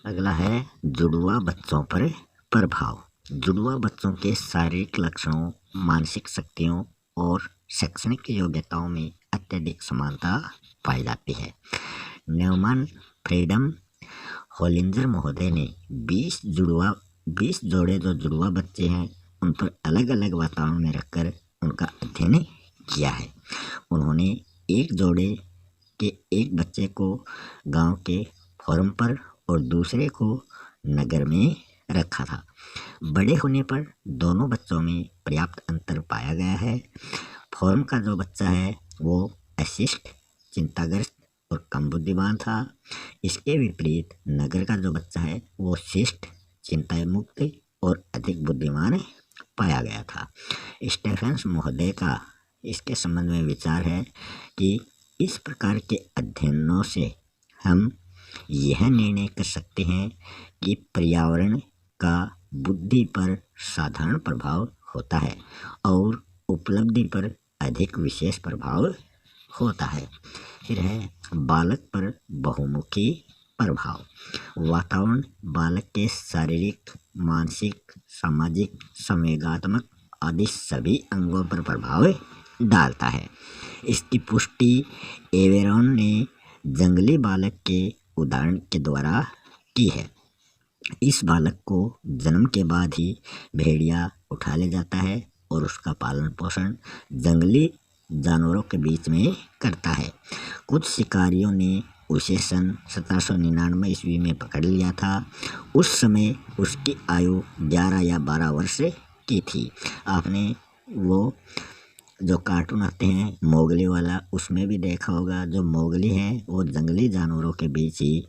अगला है जुड़वा बच्चों पर प्रभाव। जुड़वा बच्चों के शारीरिक लक्षणों, मानसिक शक्तियों और शैक्षणिक योग्यताओं में अत्यधिक समानता पाई जाती है। न्यूमैन फ्रीडम होलिंजर महोदय ने 20 जोड़े जो जुड़वा बच्चे हैं उन पर अलग अलग वातावरण में रखकर उनका अध्ययन किया है। उन्होंने एक जोड़े के एक बच्चे को गांव के फार्म पर और दूसरे को नगर में रखा था। बड़े होने पर दोनों बच्चों में पर्याप्त अंतर पाया गया है। फार्म का जो बच्चा है वो अशिष्ट, चिंताग्रस्त और कम बुद्धिमान था। इसके विपरीत नगर का जो बच्चा है वो शिष्ट, चिंता मुक्त और अधिक बुद्धिमान पाया गया था। स्टेफेंस महोदय का इसके संबंध में विचार है कि इस प्रकार के अध्ययनों से हम यह निर्णय कर सकते हैं कि पर्यावरण का बुद्धि पर साधारण प्रभाव होता है और उपलब्धि पर अधिक विशेष प्रभाव होता है। फिर है बालक पर बहुमुखी प्रभाव। वातावरण बालक के शारीरिक, मानसिक, सामाजिक, संवेगात्मक आदि सभी अंगों पर प्रभाव डालता है। इसकी पुष्टि एवेरॉन ने जंगली बालक के उदाहरण के द्वारा की है। इस बालक को जन्म के बाद ही भेड़िया उठा ले जाता है और उसका पालन पोषण जंगली जानवरों के बीच में करता है। कुछ शिकारियों ने उसे सन 1799 ईस्वी में पकड़ लिया था। उस समय उसकी आयु 11 या 12 वर्ष की थी। आपने वो जो कार्टून आते हैं मोगली वाला, उसमें भी देखा होगा, जो मोगली है वो जंगली जानवरों के बीच ही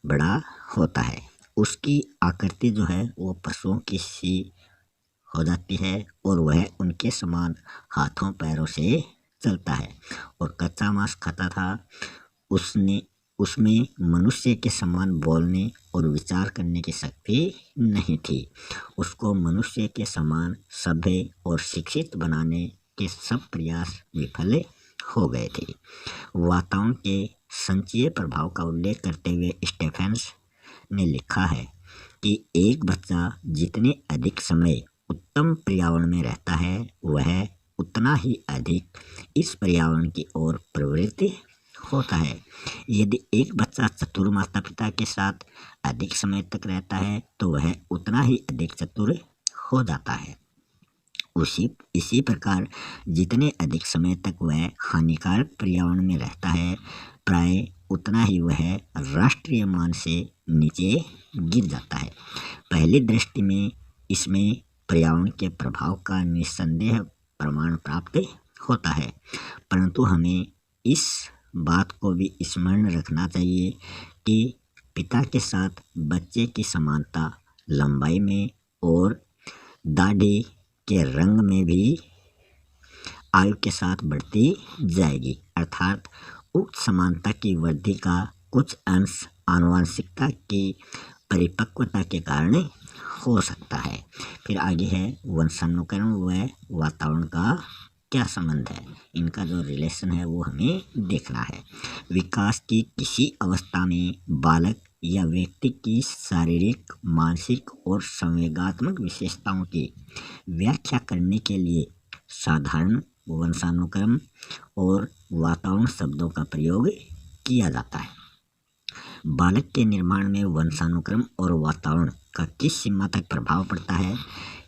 बड़ा होता है। उसकी आकृति जो है वो पशुओं की सी हो जाती है और वह उनके समान हाथों पैरों से चलता है और कच्चा मांस खाता था। उसमें मनुष्य के समान बोलने और विचार करने की शक्ति नहीं थी। उसको मनुष्य के समान सभ्य और शिक्षित बनाने के सब प्रयास विफल हो गए थे। वातावरण के संचयी प्रभाव का उल्लेख करते हुए स्टेफेंस ने लिखा है कि एक बच्चा जितने अधिक समय उत्तम पर्यावरण में रहता है वह उतना ही अधिक इस पर्यावरण की ओर प्रवृत्त होता है। यदि एक बच्चा चतुर माता पिता के साथ अधिक समय तक रहता है तो वह उतना ही अधिक चतुर हो जाता है। इसी प्रकार जितने अधिक समय तक वह हानिकारक पर्यावरण में रहता है प्राय उतना ही वह राष्ट्रीय मान से नीचे गिर जाता है। पहली दृष्टि में इसमें पर्यावरण के प्रभाव का निस्संदेह प्रमाण प्राप्त होता है, परंतु हमें इस बात को भी स्मरण रखना चाहिए कि पिता के साथ बच्चे की समानता लंबाई में और दाढ़ी के रंग में भी आयु के साथ बढ़ती जाएगी। अर्थात उक्त समानता की वृद्धि का कुछ अंश आनुवंशिकता की परिपक्वता के कारण हो सकता है। फिर आगे है वंशानुक्रम व वातावरण का क्या संबंध है। इनका जो रिलेशन है वो हमें देखना है। विकास की किसी अवस्था में बालक या व्यक्ति की शारीरिक, मानसिक और संवेगात्मक विशेषताओं की व्याख्या करने के लिए साधारण वंशानुक्रम और वातावरण शब्दों का प्रयोग किया जाता है। बालक के निर्माण में वंशानुक्रम और वातावरण का किस सीमा तक प्रभाव पड़ता है,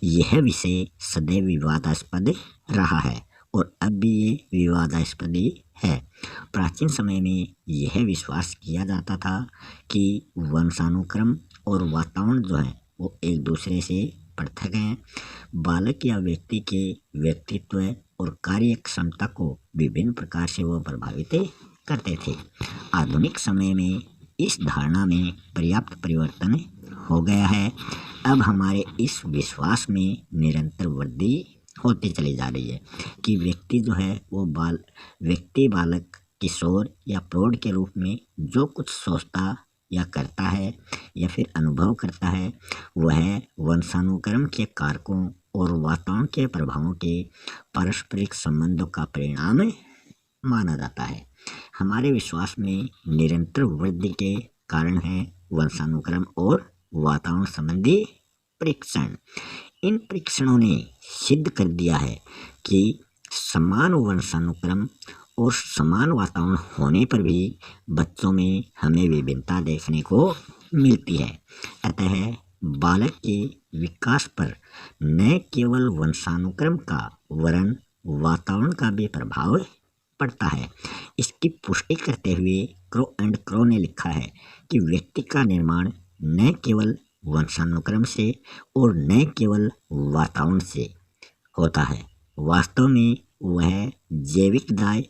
यह विषय सदैव विवादास्पद रहा है और अब भी ये विवादास्पद ही है। प्राचीन समय में यह विश्वास किया जाता था कि वंशानुक्रम और वातावरण जो है वो एक दूसरे से पृथक हैं। बालक या व्यक्ति के व्यक्तित्व और कार्य क्षमता को विभिन्न प्रकार से वो प्रभावित करते थे। आधुनिक समय में इस धारणा में पर्याप्त परिवर्तन हो गया है। अब हमारे इस विश्वास में निरंतर वृद्धि होती चली जा रही है कि व्यक्ति जो है वो बालक, किशोर या प्रौढ़ के रूप में जो कुछ सोचता या करता है या फिर अनुभव करता है वह वंशानुक्रम के कारकों और वातावरण के प्रभावों के पारस्परिक संबंधों का परिणाम माना जाता है। हमारे विश्वास में निरंतर वृद्धि के कारण है वंशानुक्रम और वातावरण संबंधी परीक्षण। इन परीक्षणों ने सिद्ध कर दिया है कि समान वंशानुक्रम और समान वातावरण होने पर भी बच्चों में हमें विभिन्नता देखने को मिलती है। अतः बालक के विकास पर न केवल वंशानुक्रम का वरन वातावरण का भी प्रभाव पड़ता है। इसकी पुष्टि करते हुए क्रो एंड क्रो ने लिखा है कि व्यक्ति का निर्माण न केवल वंशानुक्रम से और न केवल वातावरण से होता है, वास्तव में वह जैविक दाय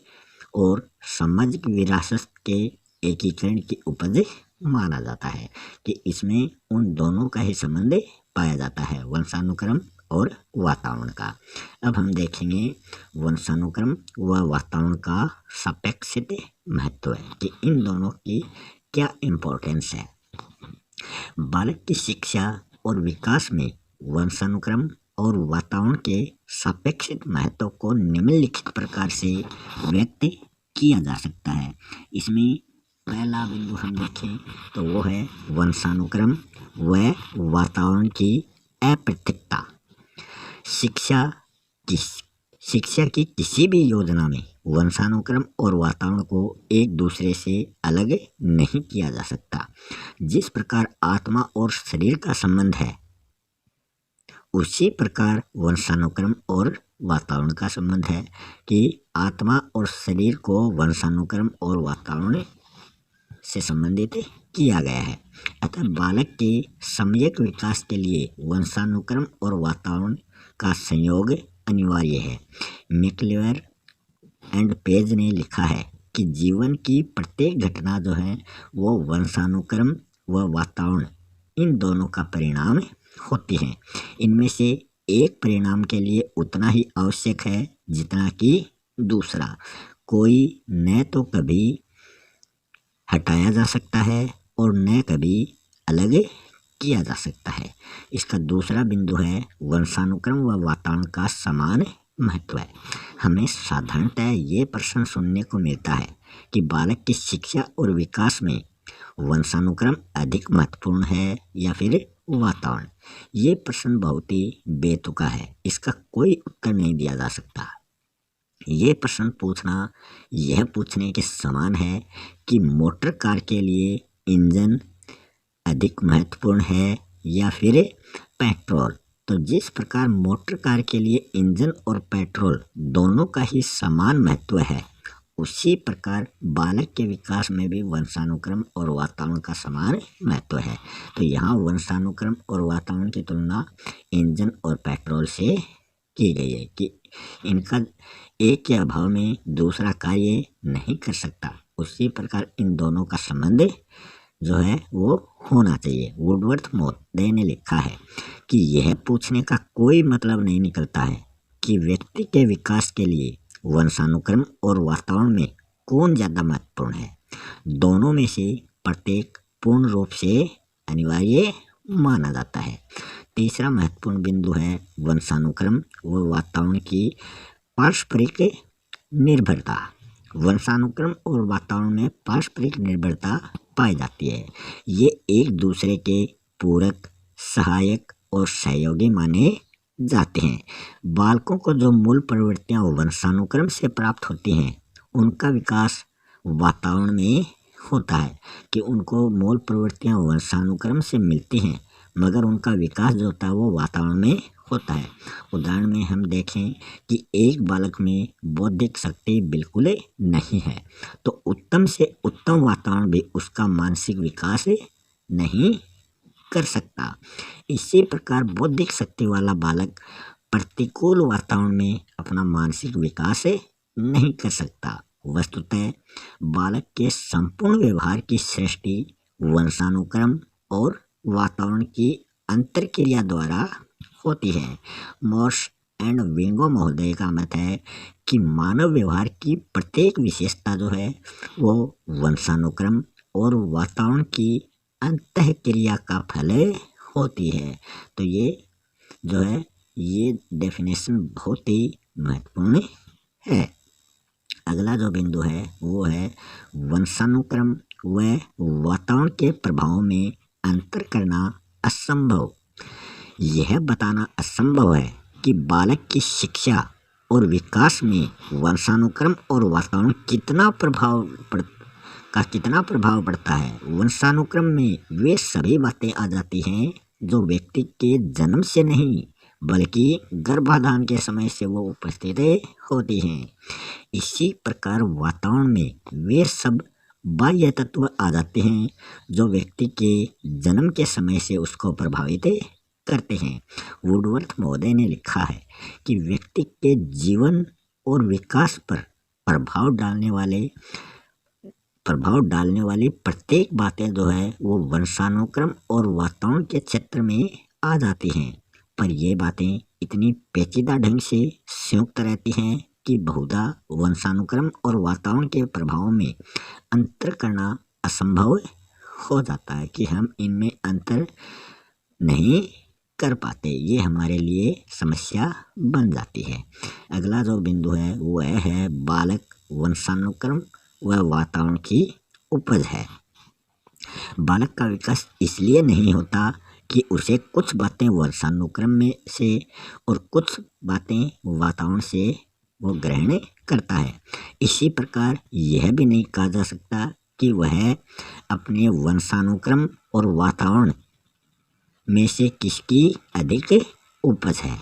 और सामाजिक विरासत के एकीकरण की उपज माना जाता है कि इसमें उन दोनों का ही संबंध पाया जाता है, वंशानुक्रम और वातावरण का। अब हम देखेंगे वंशानुक्रम व वातावरण का सापेक्षिक महत्व है कि इन दोनों की क्या इम्पोर्टेंस है। बालक की शिक्षा और विकास में वंशानुक्रम और वातावरण के सापेक्षिक महत्व को निम्नलिखित प्रकार से व्यक्त किया जा सकता है। इसमें पहला बिंदु हम देखें तो वो है वंशानुक्रम व वातावरण की अपृथकता। शिक्षा की किसी भी योजना में वंशानुक्रम और वातावरण को एक दूसरे से अलग नहीं किया जा सकता। जिस प्रकार आत्मा और शरीर का संबंध है, उसी प्रकार वंशानुक्रम और वातावरण का संबंध है कि आत्मा और शरीर को वंशानुक्रम और वातावरण से संबंधित किया गया है। अतः बालक के सम्यक विकास के लिए वंशानुक्रम और वातावरण का संयोग अनिवार्य है। मैक्लेवर एंड पेज ने लिखा है कि जीवन की प्रत्येक घटना जो है वो वंशानुक्रम व वातावरण इन दोनों का परिणाम होती है। इनमें से एक परिणाम के लिए उतना ही आवश्यक है जितना कि दूसरा। कोई न तो कभी हटाया जा सकता है और न कभी अलग किया जा सकता है। इसका दूसरा बिंदु है वंशानुक्रम व वातावरण का समान महत्व है। हमें साधारणतः ये प्रश्न सुनने को मिलता है कि बालक की शिक्षा और विकास में वंशानुक्रम अधिक महत्वपूर्ण है या फिर वातावरण। ये प्रश्न बहुत ही बेतुका है, इसका कोई उत्तर नहीं दिया जा सकता। ये प्रश्न पूछना यह पूछने के समान है कि मोटर कार के लिए इंजन अधिक महत्वपूर्ण है या फिर पेट्रोल। तो जिस प्रकार मोटर कार के लिए इंजन और पेट्रोल दोनों का ही समान महत्व है, उसी प्रकार बालक के विकास में भी वंशानुक्रम और वातावरण का समान महत्व है। तो यहाँ वंशानुक्रम और वातावरण की तुलना इंजन और पेट्रोल से की गई है कि इनका एक के अभाव में दूसरा कार्य नहीं कर सकता। उसी प्रकार इन दोनों का संबंध जो है वो होना चाहिए। वुडवर्थ मोरे ने लिखा है कि यह पूछने का कोई मतलब नहीं निकलता है कि व्यक्ति के विकास के लिए वंशानुक्रम और वातावरण में कौन ज़्यादा महत्वपूर्ण है। दोनों में से प्रत्येक पूर्ण रूप से अनिवार्य माना जाता है। तीसरा महत्वपूर्ण बिंदु है वंशानुक्रम व वातावरण की पारस्परिक निर्भरता। वंशानुक्रम और वातावरण में पारस्परिक निर्भरता पाई जाती है। ये एक दूसरे के पूरक, सहायक और सहयोगी माने जाते हैं। बालकों को जो मूल प्रवृत्तियां वंशानुक्रम से प्राप्त होती हैं, उनका विकास वातावरण में होता है कि उनको मूल प्रवृत्तियां वंशानुक्रम से मिलती हैं, मगर उनका विकास जो होता है वो वातावरण में होता है। उदाहरण में हम देखें कि एक बालक में बौद्धिक शक्ति बिल्कुल नहीं है, तो उत्तम से उत्तम वातावरण भी उसका मानसिक विकास नहीं कर सकता। इसी प्रकार बौद्धिक शक्ति वाला बालक प्रतिकूल वातावरण में अपना मानसिक विकास नहीं कर सकता। वस्तुतः बालक के संपूर्ण व्यवहार की सृष्टि वंशानुक्रम और वातावरण की अंतरक्रिया द्वारा होती है। मॉर्स एंड विंगो महोदय का मत है कि मानव व्यवहार की प्रत्येक विशेषता जो है वो वंशानुक्रम और वातावरण की अंतःक्रिया का फल होती है। तो ये जो है ये डेफिनेशन बहुत ही महत्वपूर्ण है। अगला जो बिंदु है वो है वंशानुक्रम व वातावरण के प्रभाव में अंतर करना असंभव। यह बताना असंभव है कि बालक की शिक्षा और विकास में वंशानुक्रम और वातावरण कितना प्रभाव पड़ता है। वंशानुक्रम में वे सभी बातें आ जाती हैं जो व्यक्ति के जन्म से नहीं बल्कि गर्भाधान के समय से वो उपस्थित होती हैं। इसी प्रकार वातावरण में वे सब बाह्य तत्व आ जाते हैं जो व्यक्ति के जन्म के समय से उसको प्रभावित करते हैं। वुडवर्थ महोदय ने लिखा है कि व्यक्ति के जीवन और विकास पर प्रभाव डालने वाली प्रत्येक बातें जो है वो वंशानुक्रम और वातावरण के क्षेत्र में आ जाती हैं, पर ये बातें इतनी पेचीदा ढंग से संयुक्त रहती हैं कि बहुधा वंशानुक्रम और वातावरण के प्रभाव में अंतर करना असंभव हो जाता है, कि हम इनमें अंतर नहीं कर पाते। ये हमारे लिए समस्या बन जाती है। अगला जो बिंदु है वह है बालक वंशानुक्रम व वातावरण की उपज है। बालक का विकास इसलिए नहीं होता कि उसे कुछ बातें वंशानुक्रम में से और कुछ बातें वातावरण से वो ग्रहण करता है। इसी प्रकार यह भी नहीं कहा जा सकता कि वह अपने वंशानुक्रम और वातावरण में से किसकी अधिक उपज है।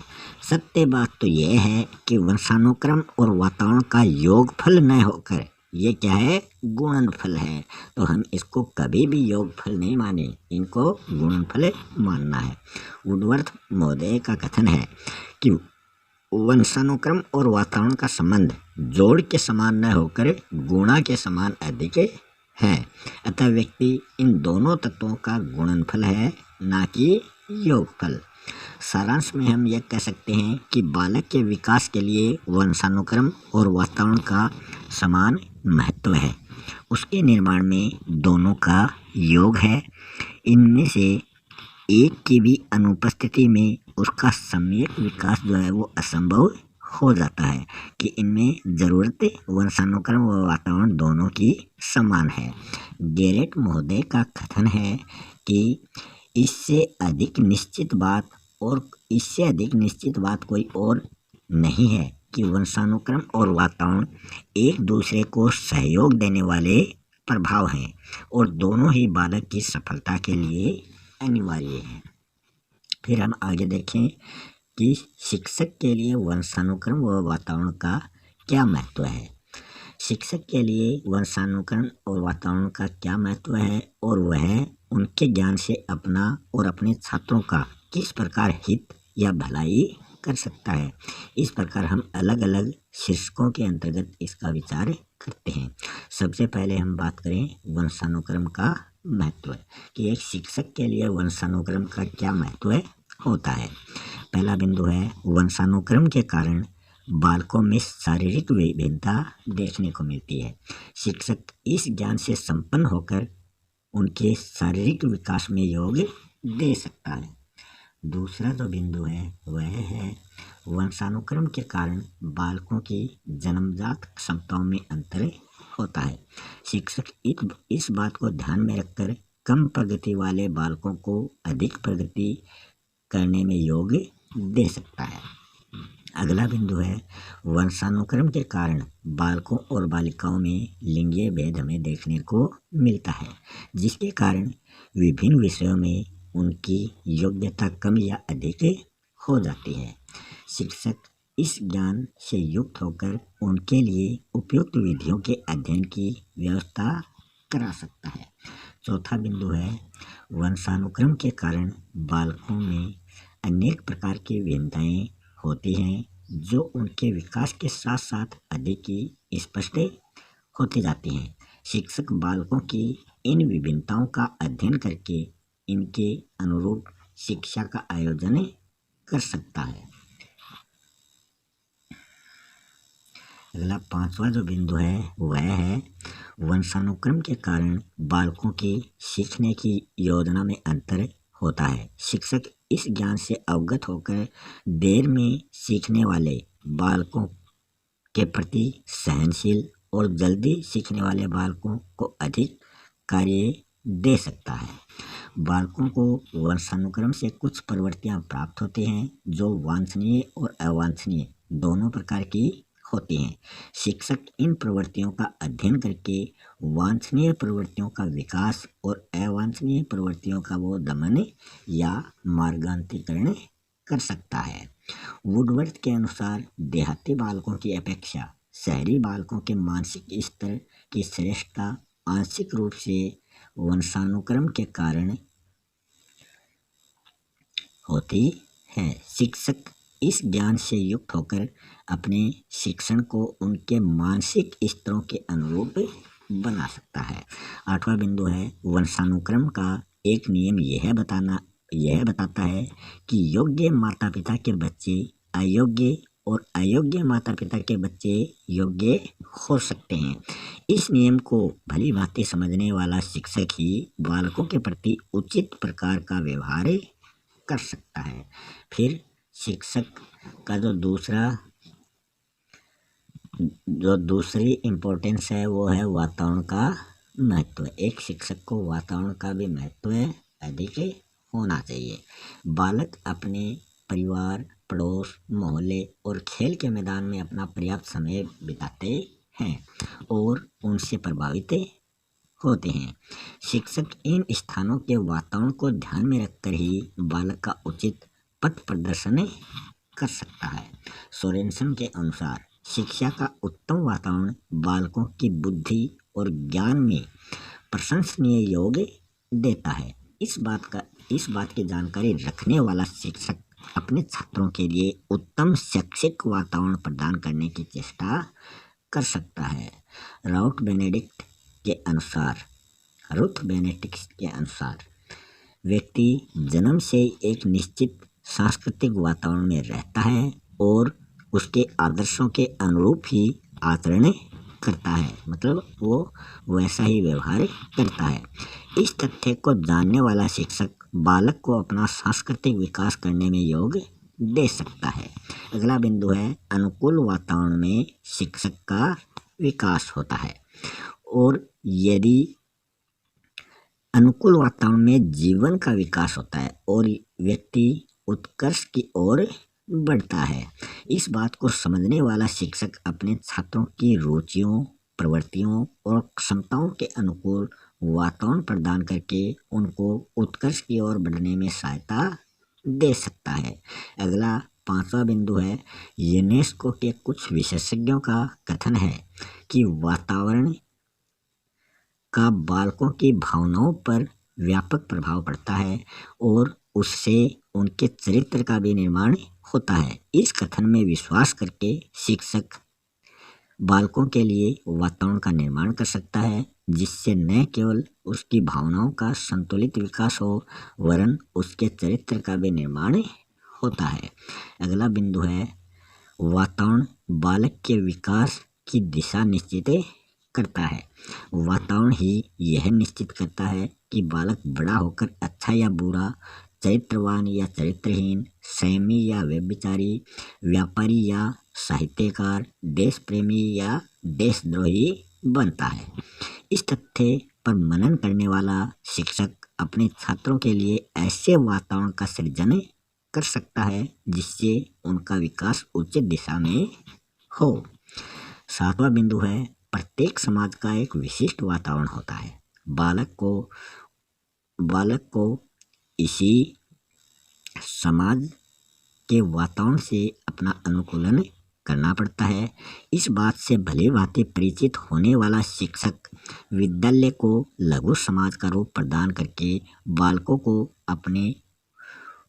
सत्य बात तो यह है कि वंशानुक्रम और वातावरण का योगफल न होकर ये क्या है, गुणनफल है। तो हम इसको कभी भी योगफल नहीं माने, इनको गुणनफल मानना है। वुडवर्थ महोदय का कथन है कि वंशानुक्रम और वातावरण का संबंध जोड़ के समान न होकर गुणा के समान अधिक है। अतः व्यक्ति इन दोनों तत्वों का गुणनफल है, ना कि योगफल। सारांश में हम यह कह सकते हैं कि बालक के विकास के लिए वंशानुक्रम और वातावरण का समान महत्व है। उसके निर्माण में दोनों का योग है। इनमें से एक की भी अनुपस्थिति में उसका सम्यक विकास जो है वो असंभव हो जाता है, कि इनमें जरूरत वंशानुक्रम व वातावरण दोनों की समान है। गेरेट महोदय का कथन है कि इससे अधिक निश्चित बात कोई और नहीं है कि वंशानुक्रम और वातावरण एक दूसरे को सहयोग देने वाले प्रभाव हैं और दोनों ही बालक की सफलता के लिए अनिवार्य हैं। फिर हम आगे देखें कि शिक्षक के लिए वंशानुक्रम व वातावरण का क्या महत्व है। शिक्षक के लिए वंशानुक्रम और वातावरण का क्या महत्व है और वह उनके ज्ञान से अपना और अपने छात्रों का किस प्रकार हित या भलाई कर सकता है। इस प्रकार हम अलग अलग शीर्षकों के अंतर्गत इसका विचार करते हैं। सबसे पहले हम बात करें वंशानुक्रम का महत्व, कि एक शिक्षक के लिए वंशानुक्रम का क्या महत्व होता है। पहला बिंदु है वंशानुक्रम के कारण बालकों में शारीरिक विभिन्नता देखने को मिलती है। शिक्षक इस ज्ञान से संपन्न होकर उनके शारीरिक विकास में योग दे सकता है। दूसरा जो बिंदु है वह है वंशानुक्रम के कारण बालकों की जन्मजात क्षमताओं में अंतर होता है। शिक्षक इस बात को ध्यान में रखकर कम प्रगति वाले बालकों को अधिक प्रगति करने में योग दे सकता है। अगला बिंदु है वंशानुक्रम के कारण बालकों और बालिकाओं में लिंगीय भेद हमें देखने को मिलता है, जिसके कारण विभिन्न विषयों में उनकी योग्यता कम या अधिक हो जाती है। शिक्षक इस ज्ञान से युक्त होकर उनके लिए उपयुक्त विधियों के अध्ययन की व्यवस्था करा सकता है। चौथा बिंदु है वंशानुक्रम के कारण बालकों में अनेक प्रकार की भिन्नताएं होती हैं, जो उनके विकास के साथ साथ अधिक ही स्पष्ट होती जाती हैं। शिक्षक बालकों की इन विभिन्नताओं का अध्ययन करके इनके अनुरूप शिक्षा का आयोजन कर सकता है। अगला पांचवा जो बिंदु है वह है वंशानुक्रम के कारण बालकों की सीखने की योजना में अंतर होता है। शिक्षक इस ज्ञान से अवगत होकर देर में सीखने वाले बालकों के प्रति सहनशील और जल्दी सीखने वाले बालकों को अधिक कार्य दे सकता है। बालकों को वंशानुक्रम से कुछ प्रवृत्तियां प्राप्त होती हैं जो वांछनीय और अवांछनीय दोनों प्रकार की होती हैं। शिक्षक इन प्रवृत्तियों का अध्ययन करके वांछनीय प्रवृत्तियों का विकास और अवांछनीय प्रवृत्तियों का वो दमन या मार्गांतरीकरण कर सकता है। वुडवर्थ के अनुसार देहाती बालकों की अपेक्षा शहरी बालकों के मानसिक स्तर की श्रेष्ठता आंशिक रूप से वंशानुक्रम के कारण होती है। शिक्षक इस ज्ञान से युक्त होकर अपने शिक्षण को उनके मानसिक स्तरों के अनुरूप बना सकता है। 8वां बिंदु है वंशानुक्रम का एक नियम यह बताता है कि योग्य माता पिता के बच्चे अयोग्य और अयोग्य माता पिता के बच्चे योग्य हो सकते हैं। इस नियम को भली भांति समझने वाला शिक्षक ही बालकों के प्रति उचित प्रकार का व्यवहार कर सकता है। फिर शिक्षक का जो दूसरी इम्पोर्टेंस है वो है वातावरण का महत्व। एक शिक्षक को वातावरण का भी महत्व अधिक होना चाहिए। बालक अपने परिवार, पड़ोस, मोहल्ले और खेल के मैदान में अपना पर्याप्त समय बिताते हैं और उनसे प्रभावित होते हैं। शिक्षक इन स्थानों के वातावरण को ध्यान में रखकर ही बालक का उचित पथ प्रदर्शन कर सकता है। सोरेनसन के अनुसार शिक्षा का उत्तम वातावरण बालकों की बुद्धि और ज्ञान में प्रशंसनीय योग देता है। इस बात की जानकारी रखने वाला शिक्षक अपने छात्रों के लिए उत्तम शैक्षिक वातावरण प्रदान करने की चेष्टा कर सकता है। रूथ बेनेडिक्ट के अनुसार व्यक्ति जन्म से एक निश्चित सांस्कृतिक वातावरण में रहता है और उसके आदर्शों के अनुरूप ही आचरण करता है, मतलब वो वैसा ही व्यवहार करता है। इस तथ्य को जानने वाला शिक्षक बालक को अपना सांस्कृतिक विकास करने में योग दे सकता है। अगला बिंदु है अनुकूल वातावरण में शिक्षक का विकास होता है और यदि अनुकूल वातावरण में जीवन का विकास होता है और व्यक्ति उत्कर्ष की ओर बढ़ता है। इस बात को समझने वाला शिक्षक अपने छात्रों की रुचियों, प्रवृत्तियों और क्षमताओं के अनुकूल वातावरण प्रदान करके उनको उत्कर्ष की ओर बढ़ने में सहायता दे सकता है। अगला 5वां बिंदु है यूनेस्को के कुछ विशेषज्ञों का कथन है कि वातावरण का बालकों की भावनाओं पर व्यापक प्रभाव पड़ता है और उससे उनके चरित्र का भी निर्माण होता है। इस कथन में विश्वास करके शिक्षक बालकों के लिए वातावरण का निर्माण कर सकता है जिससे न केवल उसकी भावनाओं का संतुलित विकास हो वरन उसके चरित्र का भी निर्माण होता है। अगला बिंदु है वातावरण बालक के विकास की दिशा निश्चित करता है। वातावरण ही यह निश्चित करता है कि बालक बड़ा होकर अच्छा या बुरा, चरित्रवान या चरित्रहीन, संयमी या व्यभिचारी, व्यापारी या साहित्यकार, देश प्रेमी या देशद्रोही बनता है। इस तथ्य पर मनन करने वाला शिक्षक अपने छात्रों के लिए ऐसे वातावरण का सृजन कर सकता है जिससे उनका विकास उचित दिशा में हो। 7वां बिंदु है प्रत्येक समाज का एक विशिष्ट वातावरण होता है। बालक को इसी समाज के वातावरण से अपना अनुकूलन करना पड़ता है। इस बात से भली भांति परिचित होने वाला शिक्षक विद्यालय को लघु समाज का रूप प्रदान करके बालकों को अपने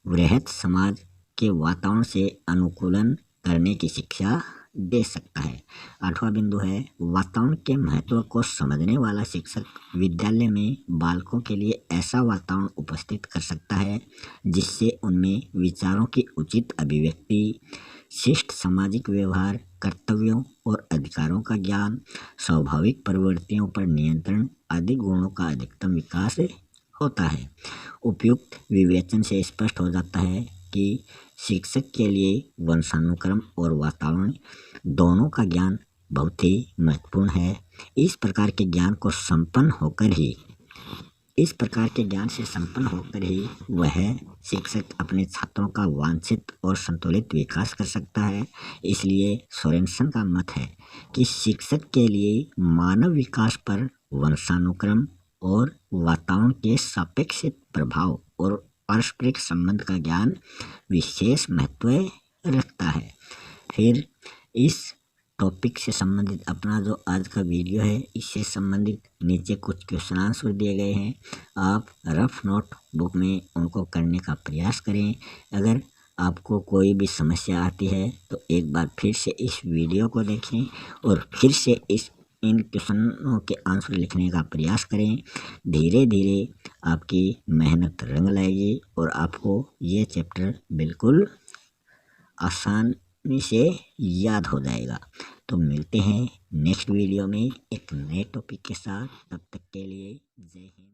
वृहत समाज के वातावरण से अनुकूलन करने की शिक्षा दे सकता है। 8वां बिंदु है वातावरण के महत्व को समझने वाला शिक्षक विद्यालय में बालकों के लिए ऐसा वातावरण उपस्थित कर सकता है जिससे उनमें विचारों की उचित अभिव्यक्ति, शिष्ट सामाजिक व्यवहार, कर्तव्यों और अधिकारों का ज्ञान, स्वाभाविक प्रवृत्तियों पर नियंत्रण आदि गुणों का अधिकतम विकास होता है। उपयुक्त विवेचन से स्पष्ट हो जाता है कि शिक्षक के लिए वंशानुक्रम और वातावरण दोनों का ज्ञान बहुत ही महत्वपूर्ण है। इस प्रकार के ज्ञान को संपन्न होकर ही इस प्रकार के ज्ञान से संपन्न होकर ही वह शिक्षक अपने छात्रों का वांछित और संतुलित विकास कर सकता है। इसलिए सोरेनसन का मत है कि शिक्षक के लिए मानव विकास पर वंशानुक्रम और वातावरण के सापेक्ष प्रभाव और पारस्परिक संबंध का ज्ञान विशेष महत्व रखता है। फिर इस टॉपिक से संबंधित अपना जो आज का वीडियो है, इससे संबंधित नीचे कुछ क्वेश्चन आंसर दिए गए हैं, आप रफ नोट बुक में उनको करने का प्रयास करें। अगर आपको कोई भी समस्या आती है तो एक बार फिर से इस वीडियो को देखें और फिर से इन क्वेश्चनों के आंसर लिखने का प्रयास करें। धीरे धीरे आपकी मेहनत रंग लाएगी और आपको ये चैप्टर बिल्कुल आसानी से याद हो जाएगा। तो मिलते हैं नेक्स्ट वीडियो में एक नए टॉपिक के साथ। तब तक के लिए जय हिंद।